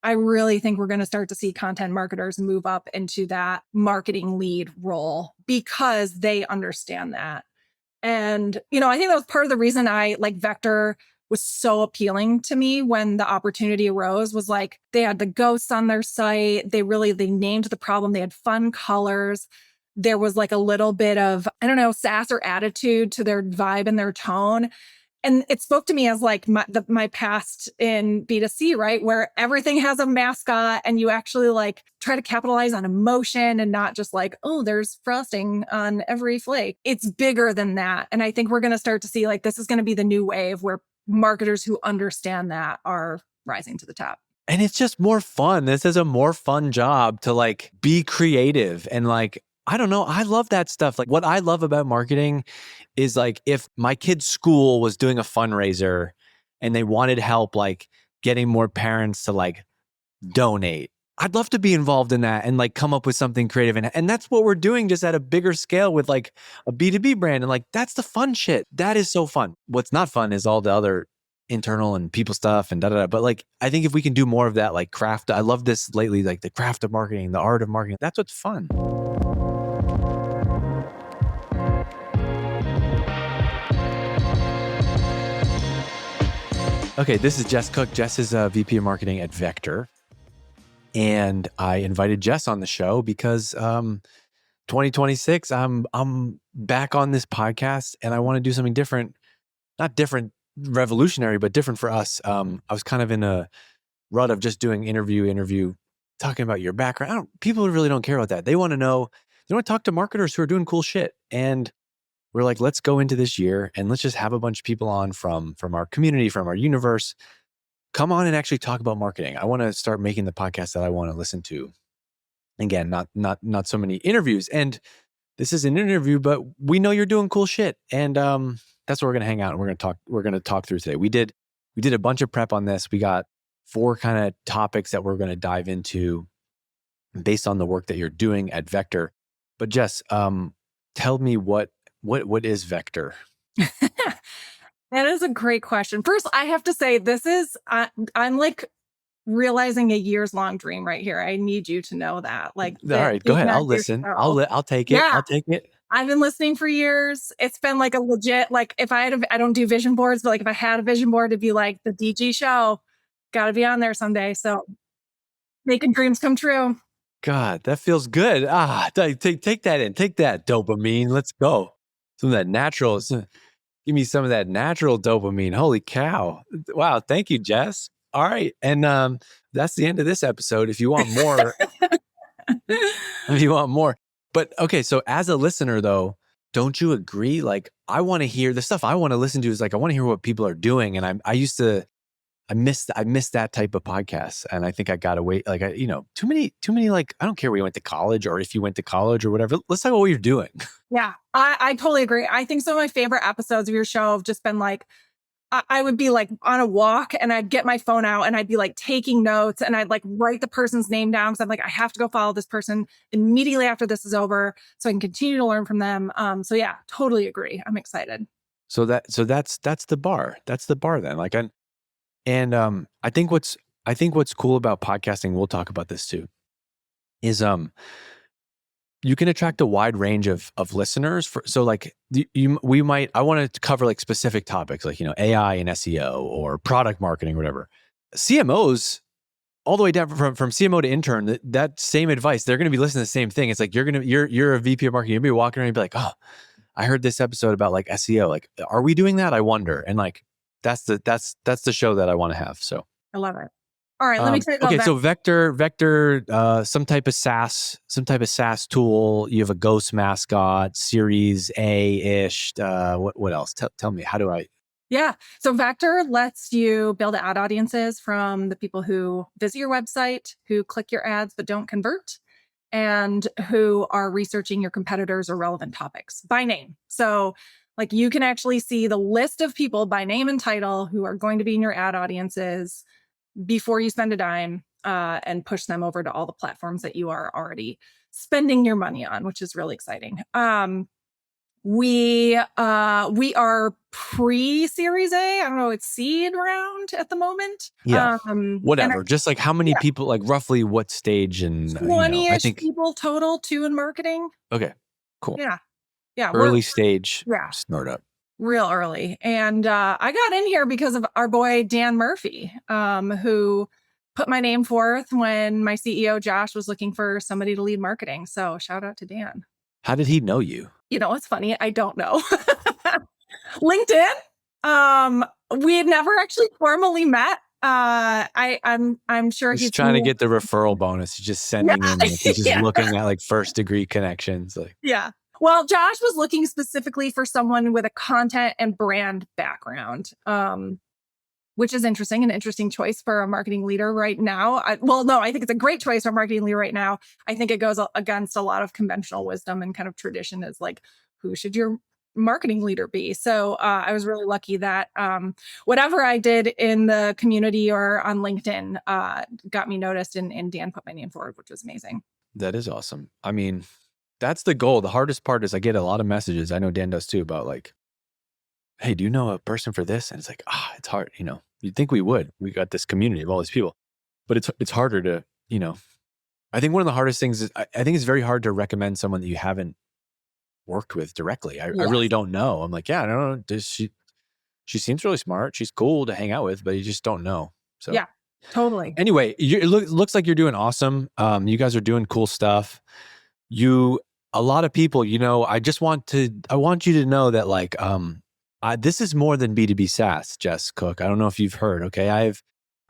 I really think we're going to start to see content marketers move up into that marketing lead role because they understand that. And, I think that was part of the reason I like Vector was so appealing to me when the opportunity arose. Was like they had the ghosts on their site. They named the problem. They had fun colors. There was like a little bit of, I don't know, sass or attitude to their vibe and their tone. And it spoke to me as like my past in B2C, right? Where everything has a mascot and you actually like try to capitalize on emotion and not just like, oh, there's frosting on every flake. It's bigger than that. And I think we're going to start to see like this is going to be the new wave where marketers who understand that are rising to the top. And it's just more fun. This is a more fun job to like be creative and like, I don't know. I love that stuff. Like what I love about marketing is like if my kid's school was doing a fundraiser and they wanted help like getting more parents to like donate, I'd love to be involved in that and like come up with something creative. And that's what we're doing just at a bigger scale with like a B2B brand. And like, that's the fun shit. That is so fun. What's not fun is all the other internal and people stuff and da-da-da. But like, I think if we can do more of that, like craft, I love this lately, like the craft of marketing, the art of marketing, that's what's fun. Okay, this is Jess Cook. Jess is a VP of marketing at Vector. And I invited Jess on the show because 2026, I'm back on this podcast and I want to do something different, not different, revolutionary, but different for us. I was kind of in a rut of just doing interview, talking about your background. People really don't care about that. They want to know, they want to talk to marketers who are doing cool shit. And we're like, let's go into this year and let's just have a bunch of people on from our community, from our universe, come on and actually talk about marketing. I want to start making the podcast that I want to listen to. Again, not so many interviews. And this is an interview, but we know you're doing cool shit. And that's where we're going to hang out and we're going to talk through today. We did a bunch of prep on this. We got 4 kind of topics that we're going to dive into based on the work that you're doing at Vector. But Jess, tell me what is Vector? That is a great question. First, I have to say this is, I'm like realizing a years long dream right here. I need you to know that. Like, all right, go ahead. I'll listen. I'll take it. Yeah. I'll take it. I've been listening for years. It's been like a legit, like if I had, I don't do vision boards, but like if I had a vision board, it'd be like the DG show. Got to be on there someday. So making dreams come true. God, that feels good. Take that in. Take that dopamine. Let's go. Some of that natural. Give me some of that natural dopamine. Holy cow. Wow. Thank you, Jess. All right. And that's the end of this episode. If you want more, But okay, so as a listener though, don't you agree? Like I want to hear the stuff I want to listen to is like, I want to hear what people are doing. And I miss that type of podcast. And I think I got to wait. Like, too many, like, I don't care where you went to college or if you went to college or whatever. Let's talk about what you're doing. Yeah, I totally agree. I think some of my favorite episodes of your show have just been like, I would be like on a walk and I'd get my phone out and I'd be like taking notes and I'd like write the person's name down. So I'm like, I have to go follow this person immediately after this is over so I can continue to learn from them. So yeah, totally agree. I'm excited. So that's the bar. That's the bar then. Like, I think what's cool about podcasting, we'll talk about this too, is you can attract a wide range of listeners. I want to cover like specific topics like, AI and SEO or product marketing or whatever. CMOs, all the way down from CMO to intern, that same advice, they're going to be listening to the same thing. It's like, you're a VP of marketing. You'll be walking around and be like, oh, I heard this episode about like SEO. Like, are we doing that? I wonder. And like, that's the show that I want to have. So I love it. All right, let me tell you about so Vector, some type of SaaS tool. You have a Ghost mascot, Series A-ish. What else? Tell me, how do I? Yeah, so Vector lets you build ad audiences from the people who visit your website, who click your ads but don't convert, and who are researching your competitors or relevant topics by name. So like you can actually see the list of people by name and title who are going to be in your ad audiences before you spend a dime, and push them over to all the platforms that you are already spending your money on, which is really exciting. We are pre-Series A. I don't know, it's seed round at the moment. Yeah. And Whatever. Just like how many yeah, people, like roughly what stage, and I 20-ish think, people total, two in marketing. okay, cool. Yeah. Yeah. We're Early stage yeah, startup. real early. And I got in here because of our boy Dan Murphy, who put my name forth when my CEO Josh was looking for somebody to lead marketing. So shout out to Dan. How did he know you? You know what's funny? I don't know. LinkedIn. We had never actually formally met. I'm sure He's he's trying to get the referral bonus. He's just yeah, sending in, like, he's just yeah, looking at like first degree connections. Like, yeah. Well, Josh was looking specifically for someone with a content and brand background, which is interesting, an interesting choice for a marketing leader right now. I think it's a great choice for a marketing leader right now. I think it goes against a lot of conventional wisdom and kind of tradition is like, who should your marketing leader be? So I was really lucky that whatever I did in the community or on LinkedIn got me noticed, and Dan put my name forward, which was amazing. that is awesome. I mean, that's the goal. The hardest part is I get a lot of messages. I know Dan does too, about like, hey, do you know a person for this? And it's like, it's hard. You'd think we would. We got this community of all these people, but it's harder to, I think one of the hardest things is I think it's very hard to recommend someone that you haven't worked with directly. I really Yes. don't know. I'm like, yeah, I don't know. She seems really smart. She's cool to hang out with, but you just don't know. So Yeah, totally. anyway, it looks like you're doing awesome. You guys are doing cool stuff. A lot of people, I want you to know that, like, this is more than B2B SaaS, Jess Cook. I don't know if you've heard. Okay. I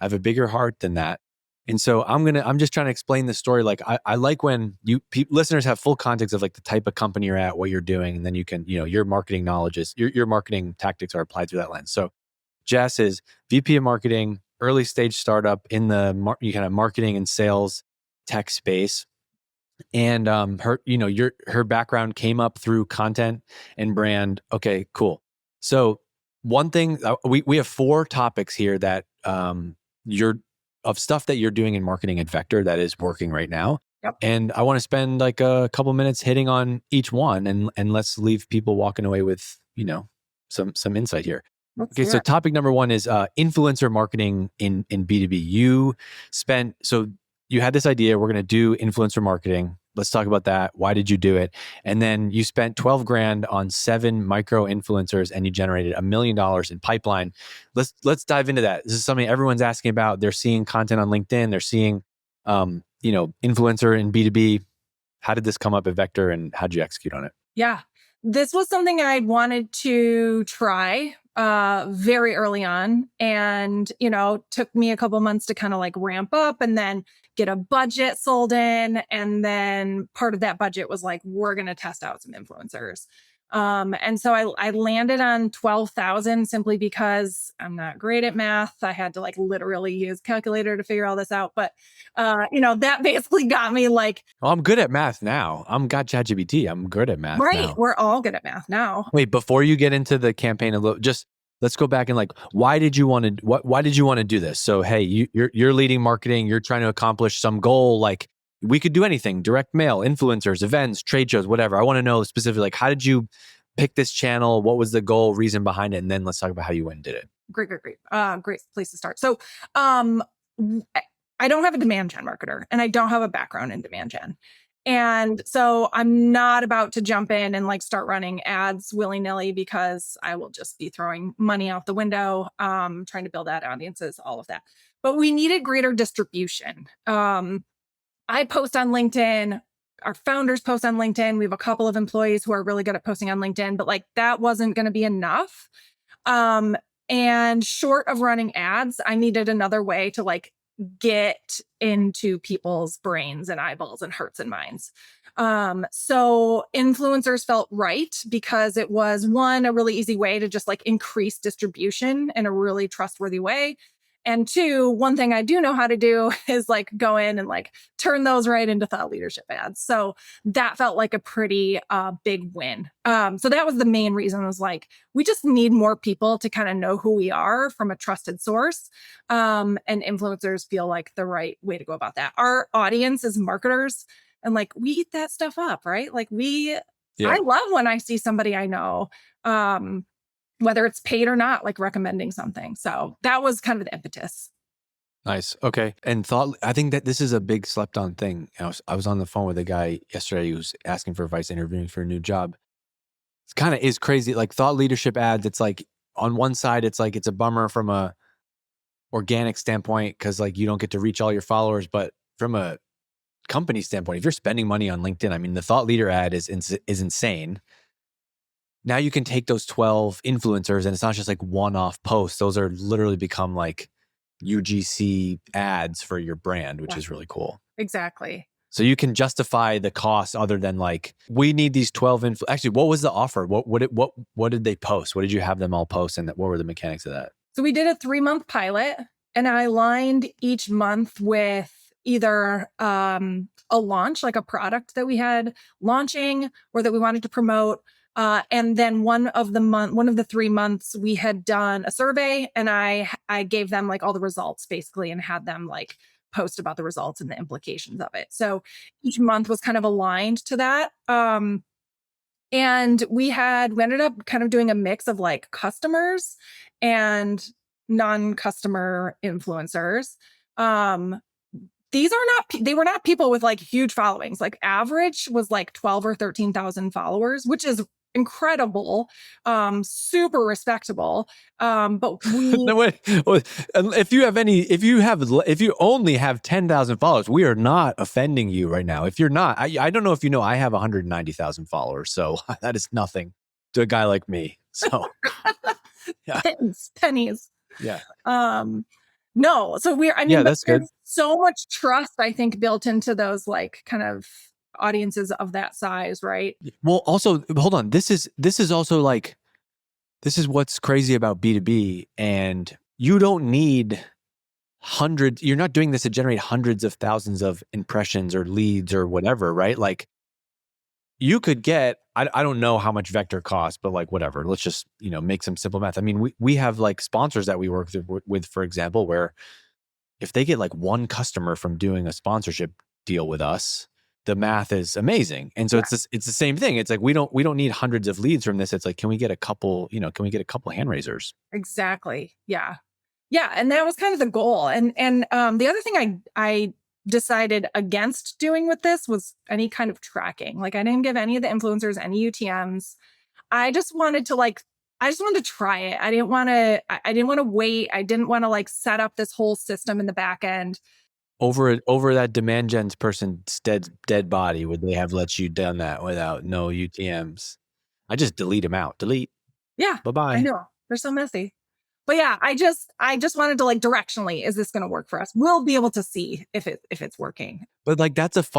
have a bigger heart than that. And so I'm just trying to explain the story. Like, I like when listeners have full context of like the type of company you're at, what you're doing, and then you can, your marketing knowledge is, your marketing tactics are applied through that lens. So Jess is VP of marketing, early stage startup in the kind of marketing and sales tech space. And her background came up through content and brand. Okay, cool. So one thing, we have 4 topics here that you're of stuff that you're doing in marketing at Vector that is working right now. Yep. And I want to spend like a couple minutes hitting on each one, and let's leave people walking away with, some insight here. Let's Okay, hear so it. topic number 1 is influencer marketing in B2B. You had this idea, we're going to do influencer marketing. Let's talk about that. Why did you do it? And then you spent 12 grand on 7 micro influencers and you generated $1 million in pipeline. Let's dive into that. This is something everyone's asking about. They're seeing content on LinkedIn. They're seeing, influencer in B2B. How did this come up at Vector and how'd you execute on it? Yeah. This was something I wanted to try very early on, and took me a couple months to kind of like ramp up and then get a budget sold in, and then part of that budget was like, we're going to test out some influencers. And so I landed on 12,000 simply because I'm not great at math. I had to like literally use calculator to figure all this out. But, that basically got me like, Well, I'm good at math now. I'm got ChatGPT. I'm good at math right, now. we're all good at math now. Wait, before you get into the campaign, just let's go back and like, why did you want to do this? So, hey, you're leading marketing. You're trying to accomplish some goal. Like, we could do anything: direct mail, influencers, events, trade shows, whatever. I want to know specifically, like, how did you pick this channel? What was the goal, reason behind it? And then let's talk about how you went and did it. Great. Great place to start. So, um, I don't have a demand gen marketer, and I don't have a background in demand gen. And so I'm not about to jump in and like start running ads willy nilly, because I will just be throwing money out the window, trying to build ad audiences, all of that. But we needed greater distribution. I post on LinkedIn. Our founders post on LinkedIn. We have a couple of employees who are really good at posting on LinkedIn, but like that wasn't going to be enough. Um, and short of running ads, I needed another way to like get into people's brains and eyeballs and hearts and minds. So influencers felt right because it was, one, a really easy way to just like increase distribution in a really trustworthy way. And 2, one thing I do know how to do is like go in and like turn those right into thought leadership ads. So that felt like a pretty big win. So that was the main reason. Was like, we just need more people to kind of know who we are from a trusted source. And influencers feel like the right way to go about that. Our audience is marketers, and like we eat that stuff up, right? Like we Yeah. I love when I see somebody I know, whether it's paid or not, like recommending something. So that was kind of the impetus. Nice. Okay. And I think that this is a big slept on thing. I was on the phone with a guy yesterday who was asking for advice, interviewing for a new job. It's kind of is crazy. Like thought leadership ads, it's like on one side, it's like it's a bummer from a organic standpoint because like you don't get to reach all your followers. But from a company standpoint, if you're spending money on LinkedIn, I mean, the thought leader ad is insane. Now you can take those 12 influencers and it's not just like one-off posts. Those are literally become like UGC ads for your brand, which Yeah, is really cool. exactly. So you can justify the cost other than like, we need these 12 actually, what was the offer? What did they post? What did you have them all post? And what were the mechanics of that? So we did a 3-month pilot and I aligned each month with either a launch, like a product that we had launching or that we wanted to promote. And then one of the 3 months we had done a survey and I gave them like all the results basically and had them like post about the results and the implications of it. So each month was kind of aligned to that. And we ended up kind of doing a mix of like customers and non-customer influencers. They were not people with like huge followings. Like average was like 12 or 13,000 followers, which is incredible, super respectable. But No, wait. If you only have 10,000 followers, we are not offending you right now. If you're not, I don't know if you know, I have 190,000 followers. So that is nothing to a guy like me. So yeah. pennies. Yeah. No, so Yeah, that's good. there's so much trust, I think, built into those like kind of audiences of that size, right? Well, also, hold on. This is also like, this is what's crazy about B2B. And you don't need hundreds. You're not doing this to generate hundreds of thousands of impressions or leads or whatever, right? Like you could get, I don't know how much Vector costs, but like whatever, let's just, make some simple math. I mean, we have like sponsors that we work with, for example, where if they get like one customer from doing a sponsorship deal with us, the math is amazing. And so Yeah. it's the same thing. It's like, we don't need hundreds of leads from this. It's like, can we get a couple hand raisers? Exactly. Yeah. Yeah. And that was kind of the goal. And the other thing I decided against doing with this was any kind of tracking. Like I didn't give any of the influencers any UTMs. I just wanted to try it. I didn't want to wait. I didn't want to like set up this whole system in the back end. Over that demand gen's person's dead body, would they have let you done that without no UTMs? I just delete them out. Delete. Yeah. Bye-bye. I know. They're so messy. But yeah, I just wanted to like directionally, is this going to work for us? We'll be able to see if it's working. But like,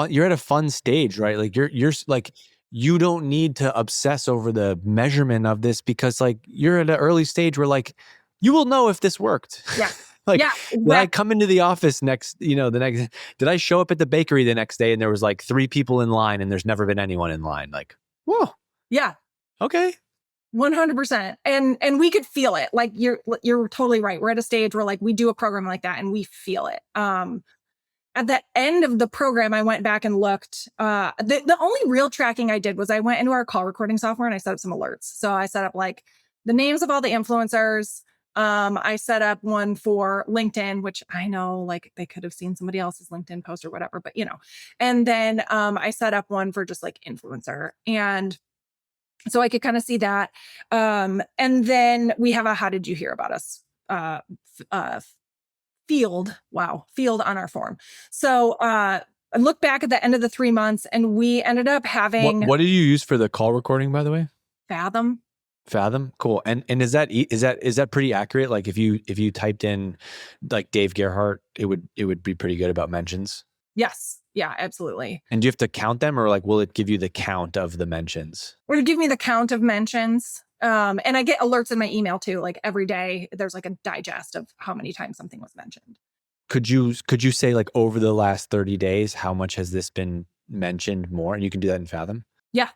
you're at a fun stage, right? Like you're like, you don't need to obsess over the measurement of this because like you're at an early stage where like, you will know if this worked. Yeah. Like, Yeah, did I come into the office did I show up at the bakery the next day and there was like 3 people in line and there's never been anyone in line? Like, whoa. Yeah. Okay. 100%. And we could feel it. Like you're totally right. We're at a stage where like we do a program like that and we feel it. At the end of the program, I went back and looked. The only real tracking I did was I went into our call recording software and I set up some alerts. So I set up like the names of all the influencers. I set up one for LinkedIn, which I know like they could have seen somebody else's LinkedIn post or whatever, but and then I set up one for just like influencer. And so I could kind of see that. And then we have a how did you hear about us field on our form. So I look back at the end of the 3 months and we ended up having What did you use for the call recording, by the way? Fathom. Cool. And is that pretty accurate? Like if you typed in like Dave Gerhardt, it would be pretty good about mentions. Yes. Yeah, absolutely. And do you have to count them or like, will it give you the count of the mentions? It'll give me the count of mentions. And I get alerts in my email too. Like every day there's like a digest of how many times something was mentioned. Could you say like over the last 30 days, how much has this been mentioned more? And you can do that in Fathom? Yeah.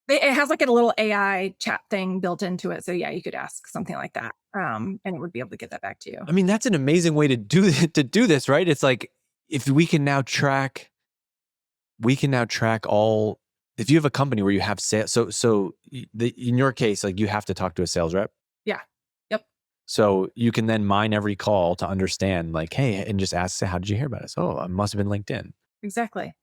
It has like a little AI chat thing built into it. So yeah, you could ask something like that. And it would be able to get that back to you. I mean, that's an amazing way to do this, right? It's like, if we can now track all, if you have a company where you have sales, in your case, like you have to talk to a sales rep. Yeah. Yep. So you can then mine every call to understand like, hey, and just ask, say, how did you hear about us? Oh, it must have been LinkedIn. Exactly.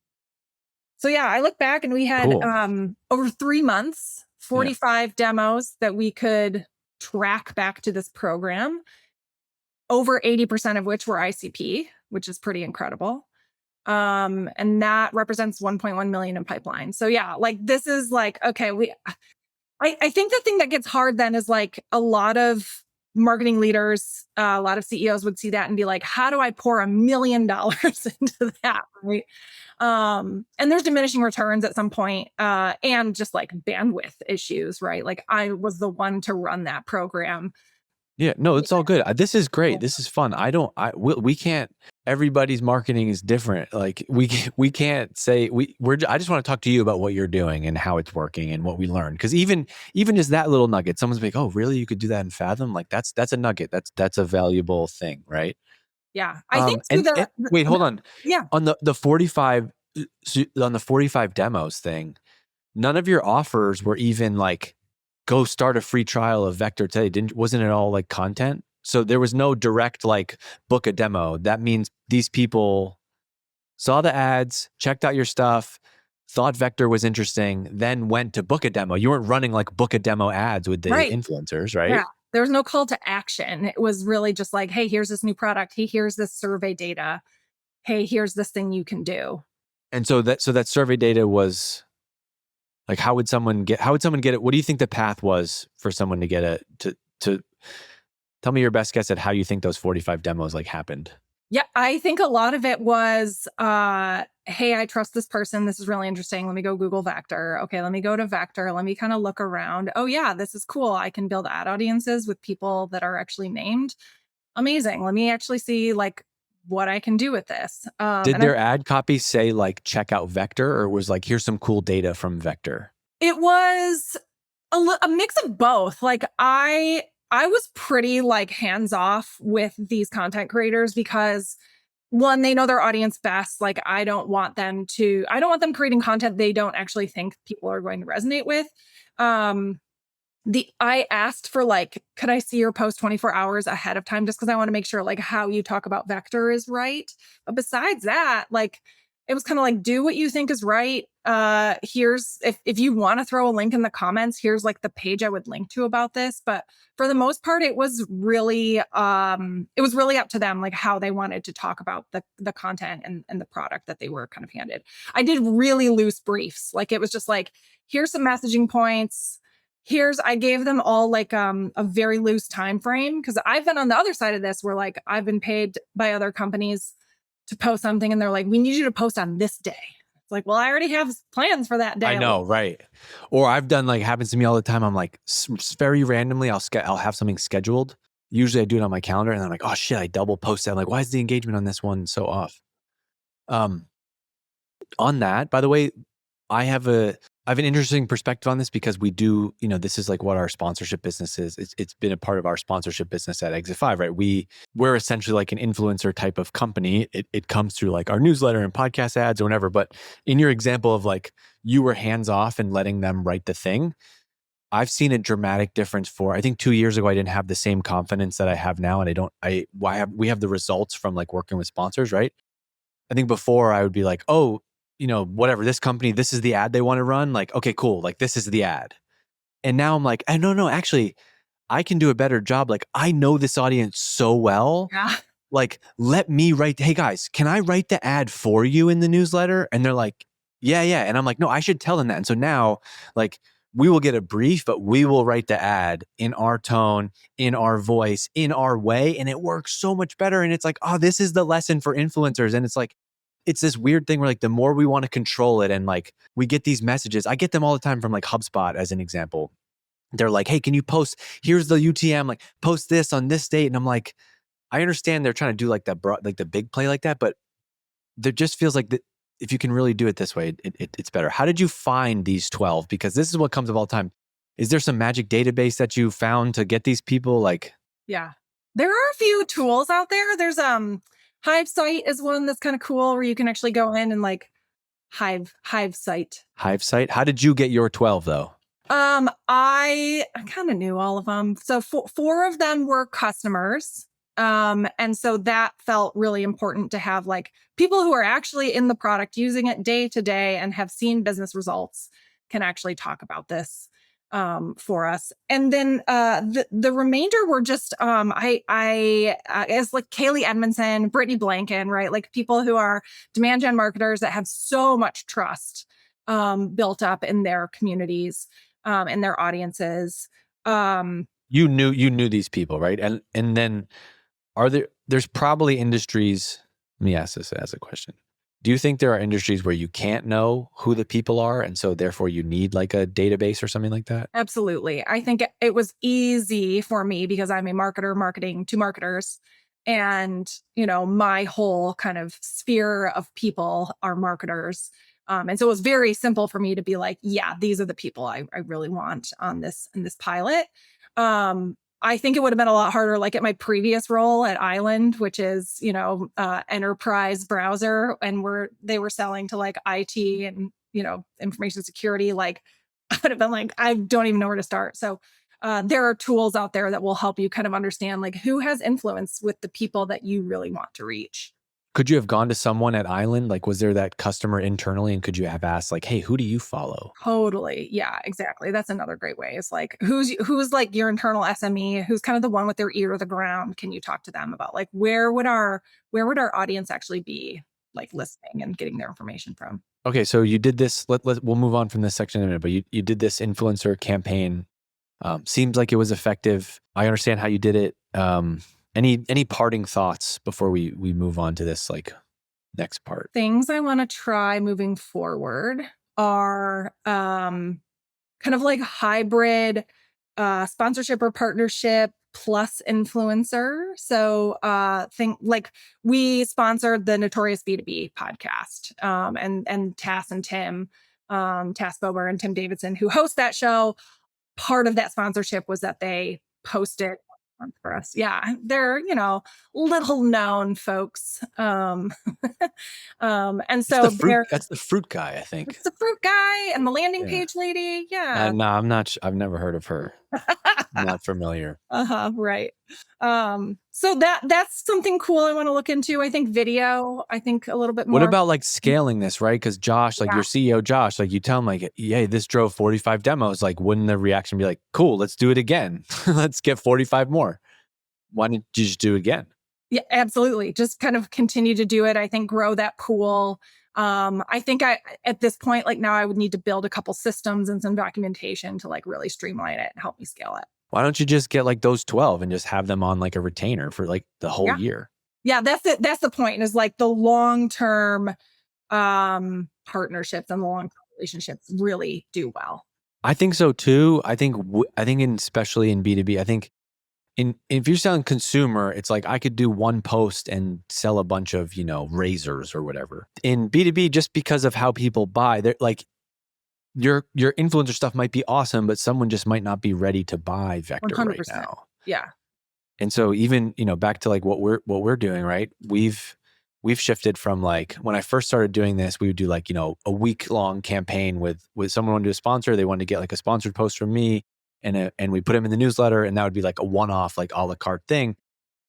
So yeah, I look back and we had Cool. over 3 months, Yeah. 45 demos that we could track back to this program, over 80% of which were ICP, which is pretty incredible. And that represents 1.1 million in pipeline. So yeah, like this is like, okay, I think the thing that gets hard then is like a lot of marketing leaders, a lot of CEOs would see that and be like, how do I pour $1 million into that? Right. And there's diminishing returns at some point, and just like bandwidth issues, right? Like I was the one to run that program. Yeah, no, it's all good. This is great. This is fun. We can't, everybody's marketing is different. Like we can't say, I just want to talk to you about what you're doing and how it's working and what we learned. Cause even just that little nugget, someone's like, oh, really? You could do that in Fathom? Like that's a nugget. That's a valuable thing, right? Yeah. I think too, And wait, hold on. Yeah. On the 45, on the 45 demos thing, none of your offers were even like, go start a free trial of Vector today. Wasn't it all like content? So there was no direct like book a demo. That means these people saw the ads, checked out your stuff, thought Vector was interesting, then went to book a demo. You weren't running like book a demo ads with the influencers, right? Yeah. There was no call to action. It was really just like, hey, here's this new product. Hey, here's this survey data. Hey, here's this thing you can do. And so that survey data was like, how would someone get it? What do you think the path was for someone to get it to tell me your best guess at how you think those 45 demos like happened? Yeah, I think a lot of it was, hey, I trust this person. This is really interesting. Let me go Google Vector. Okay, let me go to Vector. Let me kind of look around. Oh yeah, this is cool. I can build ad audiences with people that are actually named. Amazing. Let me actually see like what I can do with this. Did their ad copy say like check out Vector, or was like here's some cool data from Vector? It was a mix of both. Like I was pretty like hands off with these content creators because one, they know their audience best. Like I don't want them creating content they don't actually think people are going to resonate with. I asked for like, could I see your post 24 hours ahead of time? Just because I want to make sure like how you talk about Vector is right. But besides that, like it was kind of like, do what you think is right. Here's if you want to throw a link in the comments, here's like the page I would link to about this. But for the most part, it was really up to them, like how they wanted to talk about the content and the product that they were kind of handed. I did really loose briefs. Like it was just like, here's some messaging points. I gave them all like a very loose time frame, because I've been on the other side of this where like I've been paid by other companies to post something and they're like, we need you to post on this day. It's like, well, I already have plans for that day. I know, right? Or I've done like, happens to me all the time. I'm like very randomly, I'll have something scheduled. Usually I do it on my calendar and I'm like, oh shit, I double post it. I'm like, why is the engagement on this one so off? On that, by the way, I have an interesting perspective on this because we do, this is like what our sponsorship business is. It's been a part of our sponsorship business at Exit 5, right? We're essentially like an influencer type of company. It comes through like our newsletter and podcast ads or whatever. But in your example of like, you were hands off and letting them write the thing, I've seen a dramatic difference I think 2 years ago, I didn't have the same confidence that I have now. And we have the results from like working with sponsors, right? I think before I would be like, oh, whatever, this company, this is the ad they want to run. Like, okay, cool. Like this is the ad. And now I'm like, no, actually I can do a better job. Like I know this audience so well. Yeah. Like, let me write, hey guys, can I write the ad for you in the newsletter? And they're like, yeah. And I'm like, no, I should tell them that. And so now like we will get a brief, but we will write the ad in our tone, in our voice, in our way. And it works so much better. And it's like, oh, this is the lesson for influencers. And it's like, it's this weird thing where like the more we want to control it and like we get these messages, I get them all the time from like HubSpot as an example. They're like, hey, can you post, here's the UTM, like post this on this date. And I'm like, I understand they're trying to do like the big play like that, but there just feels like if you can really do it this way, it's better. How did you find these 12? Because this is what comes up all the time. Is there some magic database that you found to get these people? Like, yeah, there are a few tools out there. There's Hive site is one that's kind of cool where you can actually go in and like Hive site. Hive site. How did you get your 12 though? I kind of knew all of them. So four of them were customers. And so that felt really important to have like people who are actually in the product using it day to day and have seen business results can actually talk about this for us. And then the remainder were just I guess like Kaylee Edmondson, Brittany Blanken, right? Like people who are demand gen marketers that have so much trust built up in their communities and their audiences. You knew these people, right? And then there's probably industries. Let me ask this as a question. Do you think there are industries where you can't know who the people are, and so therefore you need like a database or something like that? Absolutely. I think it was easy for me because I'm a marketer marketing to marketers. And, my whole kind of sphere of people are marketers. And so it was very simple for me to be like, yeah, these are the people I really want in this pilot. I think it would have been a lot harder, like at my previous role at Island, which is, enterprise browser, and they were selling to like IT and, information security. Like I would have been like, I don't even know where to start. So there are tools out there that will help you kind of understand like who has influence with the people that you really want to reach. Could you have gone to someone at Island? Like, was there that customer internally, and could you have asked like, hey, who do you follow? Totally. Yeah, exactly. That's another great way. It's like who's like your internal SME, who's kind of the one with their ear to the ground. Can you talk to them about like where would our audience actually be like listening and getting their information from? Okay, so you did this. We'll move on from this section in a minute, but you did this influencer campaign. Seems like it was effective. I understand how you did it. Any parting thoughts before we move on to this like next part? Things I want to try moving forward are kind of like hybrid sponsorship or partnership plus influencer. So think like we sponsored the Notorious B2B podcast, and Tass and Tim, Tass Bober and Tim Davidson, who host that show. Part of that sponsorship was that they posted for us. Yeah, they're, little known folks. And so That's the fruit guy, I think. it's the fruit guy and the landing page lady. Yeah. No, I'm not. I've never heard of her. I'm not familiar. Right. So that's something cool I want to look into. I think video, I think a little bit more. What about like scaling this, right? Because Josh, like your CEO, Josh, like you tell him like, yeah, this drove 45 demos. Like, wouldn't the reaction be like, cool, let's do it again. Let's get 45 more. Why didn't you just do it again? Yeah, absolutely. Just kind of continue to do it. I think grow that pool. I think at this point, like now I would need to build a couple systems and some documentation to like really streamline it and help me scale it. Why don't you just get like those 12 and just have them on like a retainer for like the whole year? Yeah, that's it. That's the point, is like the long-term partnerships and the long-term relationships really do well. I think so too. I think especially in B2B, I think if you're selling consumer, it's like I could do one post and sell a bunch of, razors or whatever. In B2B, just because of how people buy, they're like your influencer stuff might be awesome, but someone just might not be ready to buy Vector 100%. Right now. Yeah. And so even, back to like what we're doing, right? We've shifted from like when I first started doing this, we would do like, a week-long campaign with someone wanted to do a sponsor. They wanted to get like a sponsored post from me. And we put them in the newsletter, and that would be like a one-off, like a la carte thing.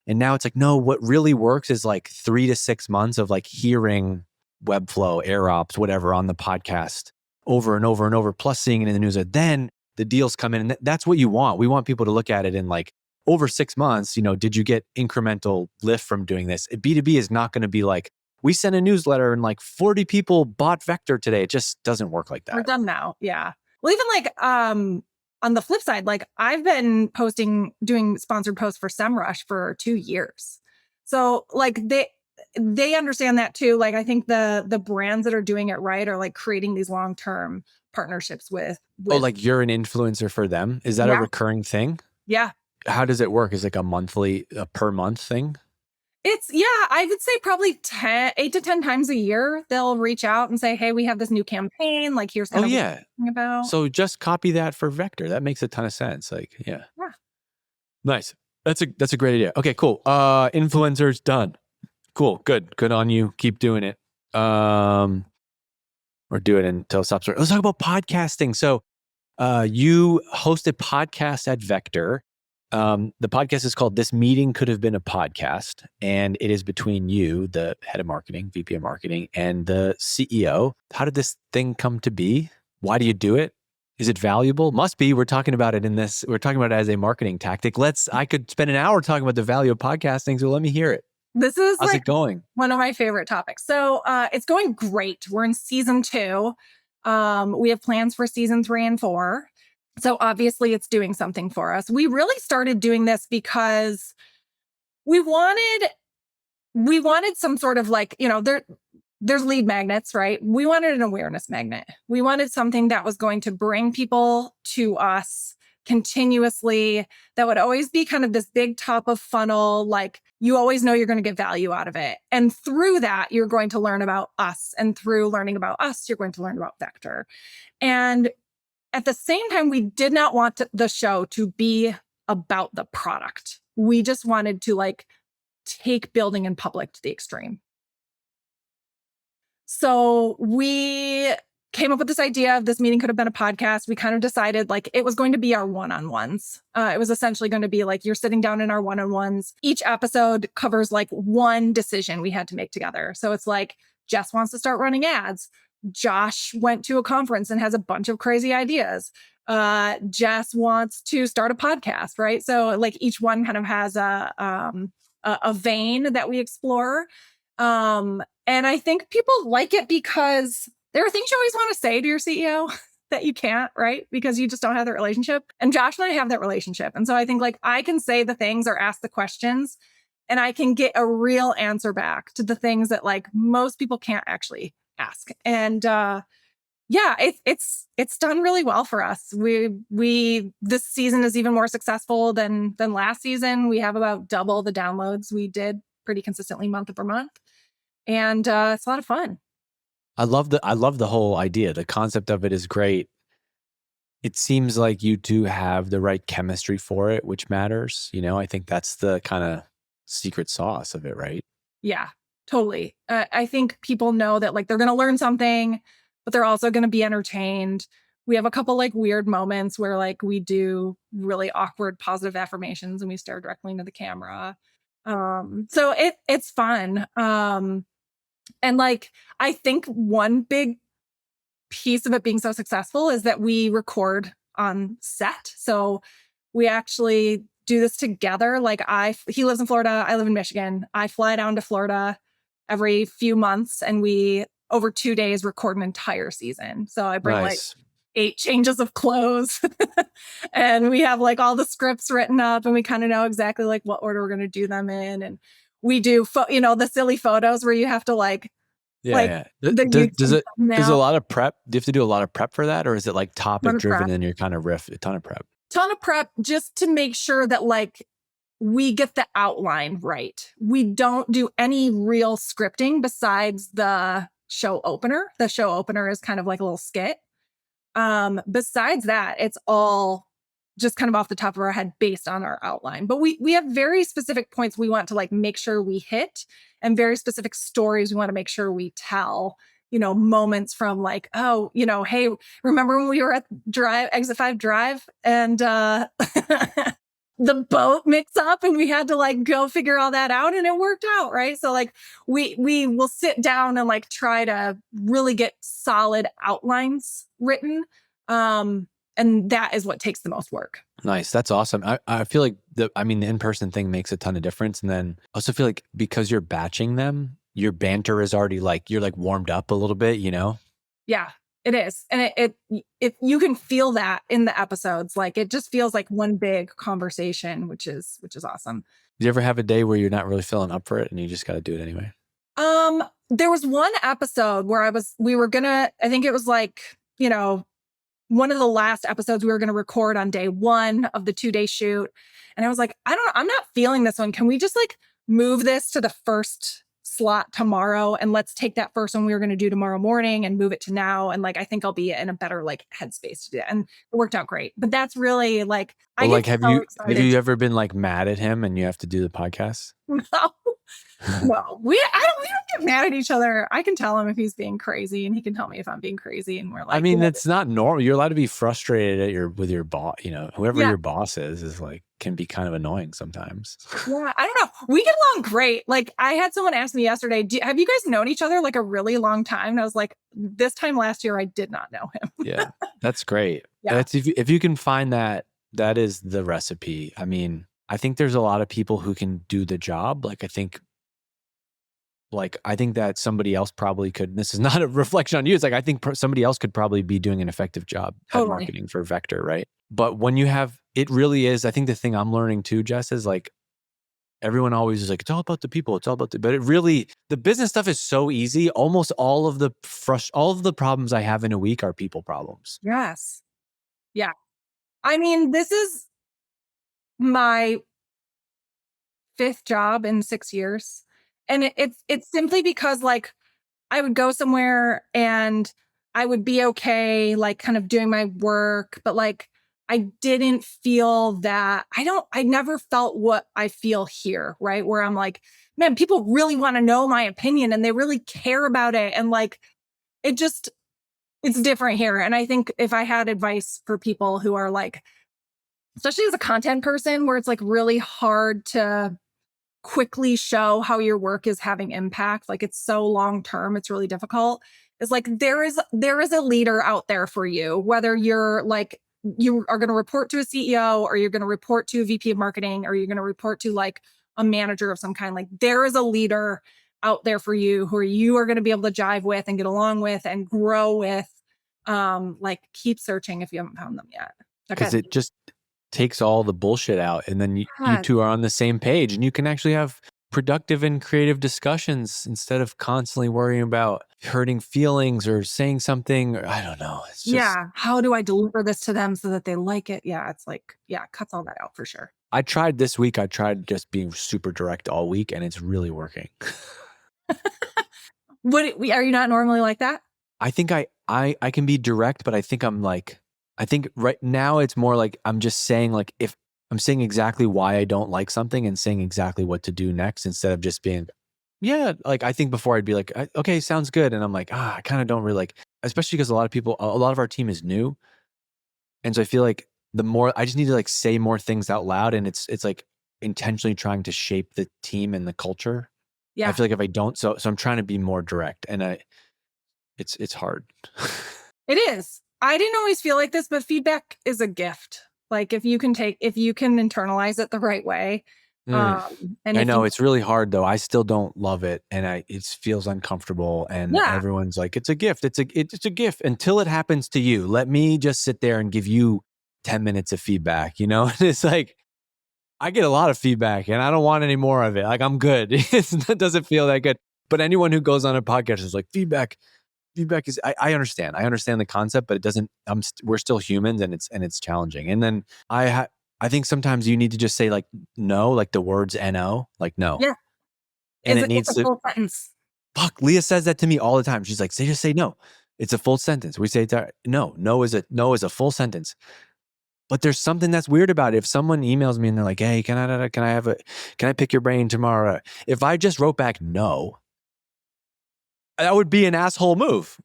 And now it's like, no, what really works is like 3 to 6 months of like hearing Webflow, AirOps, whatever on the podcast over and over and over, plus seeing it in the newsletter. Then the deals come in, and that's what you want. We want people to look at it in like over 6 months. Did you get incremental lift from doing this? B2B is not going to be like, we sent a newsletter and like 40 people bought Vector today. It just doesn't work like that. We're done now. Yeah. Well, even like, on the flip side, like I've been doing sponsored posts for SEMrush for 2 years. So like they understand that too. Like I think the brands that are doing it right are like creating these long-term partnerships with Oh, like you're an influencer for them? Is that a recurring thing? Yeah. How does it work? Is it like a per month thing? I would say probably 8 to 10 times a year, they'll reach out and say, hey, we have this new campaign. Like, here's kind of what we're talking about. So just copy that for Vector. That makes a ton of sense. Like, yeah. Nice. That's a great idea. Okay, cool. Influencers done. Cool. Good on you. Keep doing it. Or do it until it stops. Let's talk about podcasting. So you host a podcast at Vector. The podcast is called This Meeting Could Have Been a Podcast. And it is between you, the head of marketing, VP of marketing, and the CEO. How did this thing come to be? Why do you do it? Is it valuable? Must be. We're talking about it we're talking about it as a marketing tactic. I could spend an hour talking about the value of podcasting. So let me hear it. This is How's it going? One of my favorite topics. So it's going great. We're in season 2. We have plans for season 3 and 4. So obviously it's doing something for us. We really started doing this because we wanted some sort of like, there's lead magnets, right? We wanted an awareness magnet. We wanted something that was going to bring people to us continuously, that would always be kind of this big top of funnel, like you always know you're going to get value out of it. And through that, you're going to learn about us. And through learning about us, you're going to learn about Vector. And at the same time, we did not want the show to be about the product. We just wanted to like take building in public to the extreme. So we came up with this idea of This Meeting Could Have Been a Podcast. We kind of decided like it was going to be our one-on-ones. It was essentially going to be like you're sitting down in our one-on-ones. Each episode covers like one decision we had to make together. So it's like Jess wants to start running ads. Josh went to a conference and has a bunch of crazy ideas. Jess wants to start a podcast, right? So like each one kind of has a vein that we explore. And I think people like it because there are things you always want to say to your CEO that you can't, right? Because you just don't have that relationship. And Josh and I have that relationship. And so I think like I can say the things or ask the questions and I can get a real answer back to the things that like most people can't actually ask. And it's done really well for us. We this season is even more successful than last season. We have about double the downloads we did pretty consistently month over month. And it's a lot of fun. I love the whole idea. The concept of it is great. It seems like you two have the right chemistry for it, which matters. I think that's the kind of secret sauce of it, right? Yeah, totally. I think people know that like they're going to learn something, but they're also going to be entertained. We have a couple like weird moments where like we do really awkward positive affirmations and we stare directly into the camera. So it's fun. And like, I think one big piece of it being so successful is that we record on set. So we actually do this together. Like he lives in Florida. I live in Michigan. I fly down to Florida every few months and we over 2 days record an entire season. So I bring like 8 changes of clothes and we have like all the scripts written up and we kind of know exactly like what order we're going to do them in. And we do, the silly photos where you have to like, yeah. Does a lot of prep? Do you have to do a lot of prep for that? Or is it like topic driven and you're kind of riff, a ton of prep just to make sure that like we get the outline right. We don't do any real scripting besides the show opener. The show opener is kind of like a little skit. Besides that, it's all just kind of off the top of our head based on our outline. But we have very specific points we want to like make sure we hit and very specific stories we want to make sure we tell, moments from like, oh, hey, remember when we were at Exit 5 Drive and the boat mix up and we had to like go figure all that out and it worked out, right? So like we will sit down and like try to really get solid outlines written. And that is what takes the most work. Nice. That's awesome. I feel like the in-person thing makes a ton of difference. And then I also feel like because you're batching them, your banter is already like, you're like warmed up a little bit, Yeah, it is. And it you can feel that in the episodes. Like it just feels like one big conversation, which is awesome. Do you ever have a day where you're not really feeling up for it and you just got to do it anyway? There was one episode where I think it was like, one of the last episodes we were going to record on day 1 of the 2-day shoot. And I was like, I'm not feeling this one. Can we just like move this to the first slot tomorrow? And let's take that first one we were going to do tomorrow morning and move it to now. And like, I think I'll be in a better like headspace to do that. And it worked out great. But that's really like, have you ever been like mad at him and you have to do the podcast? No, No, we don't get mad at each other. I can tell him if he's being crazy, and he can tell me if I'm being crazy. And we're I like, mean, it's not normal. You're allowed to be frustrated with your boss. You know, whoever yeah, your boss is like can be kind of annoying sometimes. yeah. I don't know. We get along great. Like I had someone ask me yesterday, have you guys known each other like a really long time? And I was like, this time last year, I did not know him. Yeah, that's great. Yeah. That's if you can find that, that is the recipe. I mean, I think there's a lot of people who can do the job. I think that somebody else probably could. This is not a reflection on you. It's like I think somebody else could probably be doing an effective job at Totally. marketing for Vector, right? But when you have, it really is. I think the thing I'm learning too, Jess, is like everyone always is like, it's all about the people. It's all about but it really, the business stuff is so easy. Almost all of the problems I have in a week are people problems. Yes. Yeah. I mean, this is my 5th job in 6 years. And it's simply because like I would go somewhere and I would be okay, like kind of doing my work, but like I didn't feel that I never felt what I feel here, right? Where I'm like, man, people really want to know my opinion and they really care about it. And like, it just, it's different here. And I think if I had advice for people who are like, especially as a content person, where it's like really hard to quickly show how your work is having impact, like it's so long term, it's really difficult. It's like there is a leader out there for you, whether you're like you are going to report to a CEO or you're going to report to a VP of marketing or you're going to report to like a manager of some kind. Like there is a leader out there for you who you are going to be able to jive with and get along with and grow with. Like keep searching if you haven't found them yet. Because Okay. it just takes all the bullshit out, and then you God. two are on the same page, and you can actually have productive and creative discussions instead of constantly worrying about hurting feelings or saying something. Or, I don't know. It's just Yeah. How do I deliver this to them so that they like it? Yeah. It's like, yeah, it cuts all that out for sure. I tried this week. I tried just being super direct all week, and it's really working. Are you not normally like that? I think I can be direct, but I think I think right now it's more like I'm just saying like if I'm saying exactly why I don't like something and saying exactly what to do next instead of just being, yeah, like I think before I'd be like, okay, sounds good. And I'm like, I kind of don't really like, especially because a lot of our team is new. And so I feel like the more I just need to like say more things out loud, and it's like intentionally trying to shape the team and the culture. I Yeah, feel like if I don't, so I'm trying to be more direct, and it's hard. it is. I didn't always feel like this, but feedback is a gift. Like if you can internalize it the right way. Mm. And I if know you, it's really hard though. I still don't love it, and it feels uncomfortable. And yeah, everyone's like, "It's a gift. It's a gift." Until it happens to you, let me just sit there and give you 10 minutes of feedback. You know, and it's like I get a lot of feedback, and I don't want any more of it. Like I'm good. It doesn't feel that good. But anyone who goes on a podcast is like feedback. Feedback is. I understand. I understand the concept, but it doesn't. We're still humans, and it's challenging. And then I think sometimes you need to just say like no, like the words no, like no. yeah, And it it's needs a to, full sentence. fuck, Leah says that to me all the time. She's like, just say no. It's a full sentence. We say no. No is a full sentence. But there's something that's weird about it. If someone emails me and they're like, hey, can I pick your brain tomorrow? If I just wrote back no, that would be an asshole move.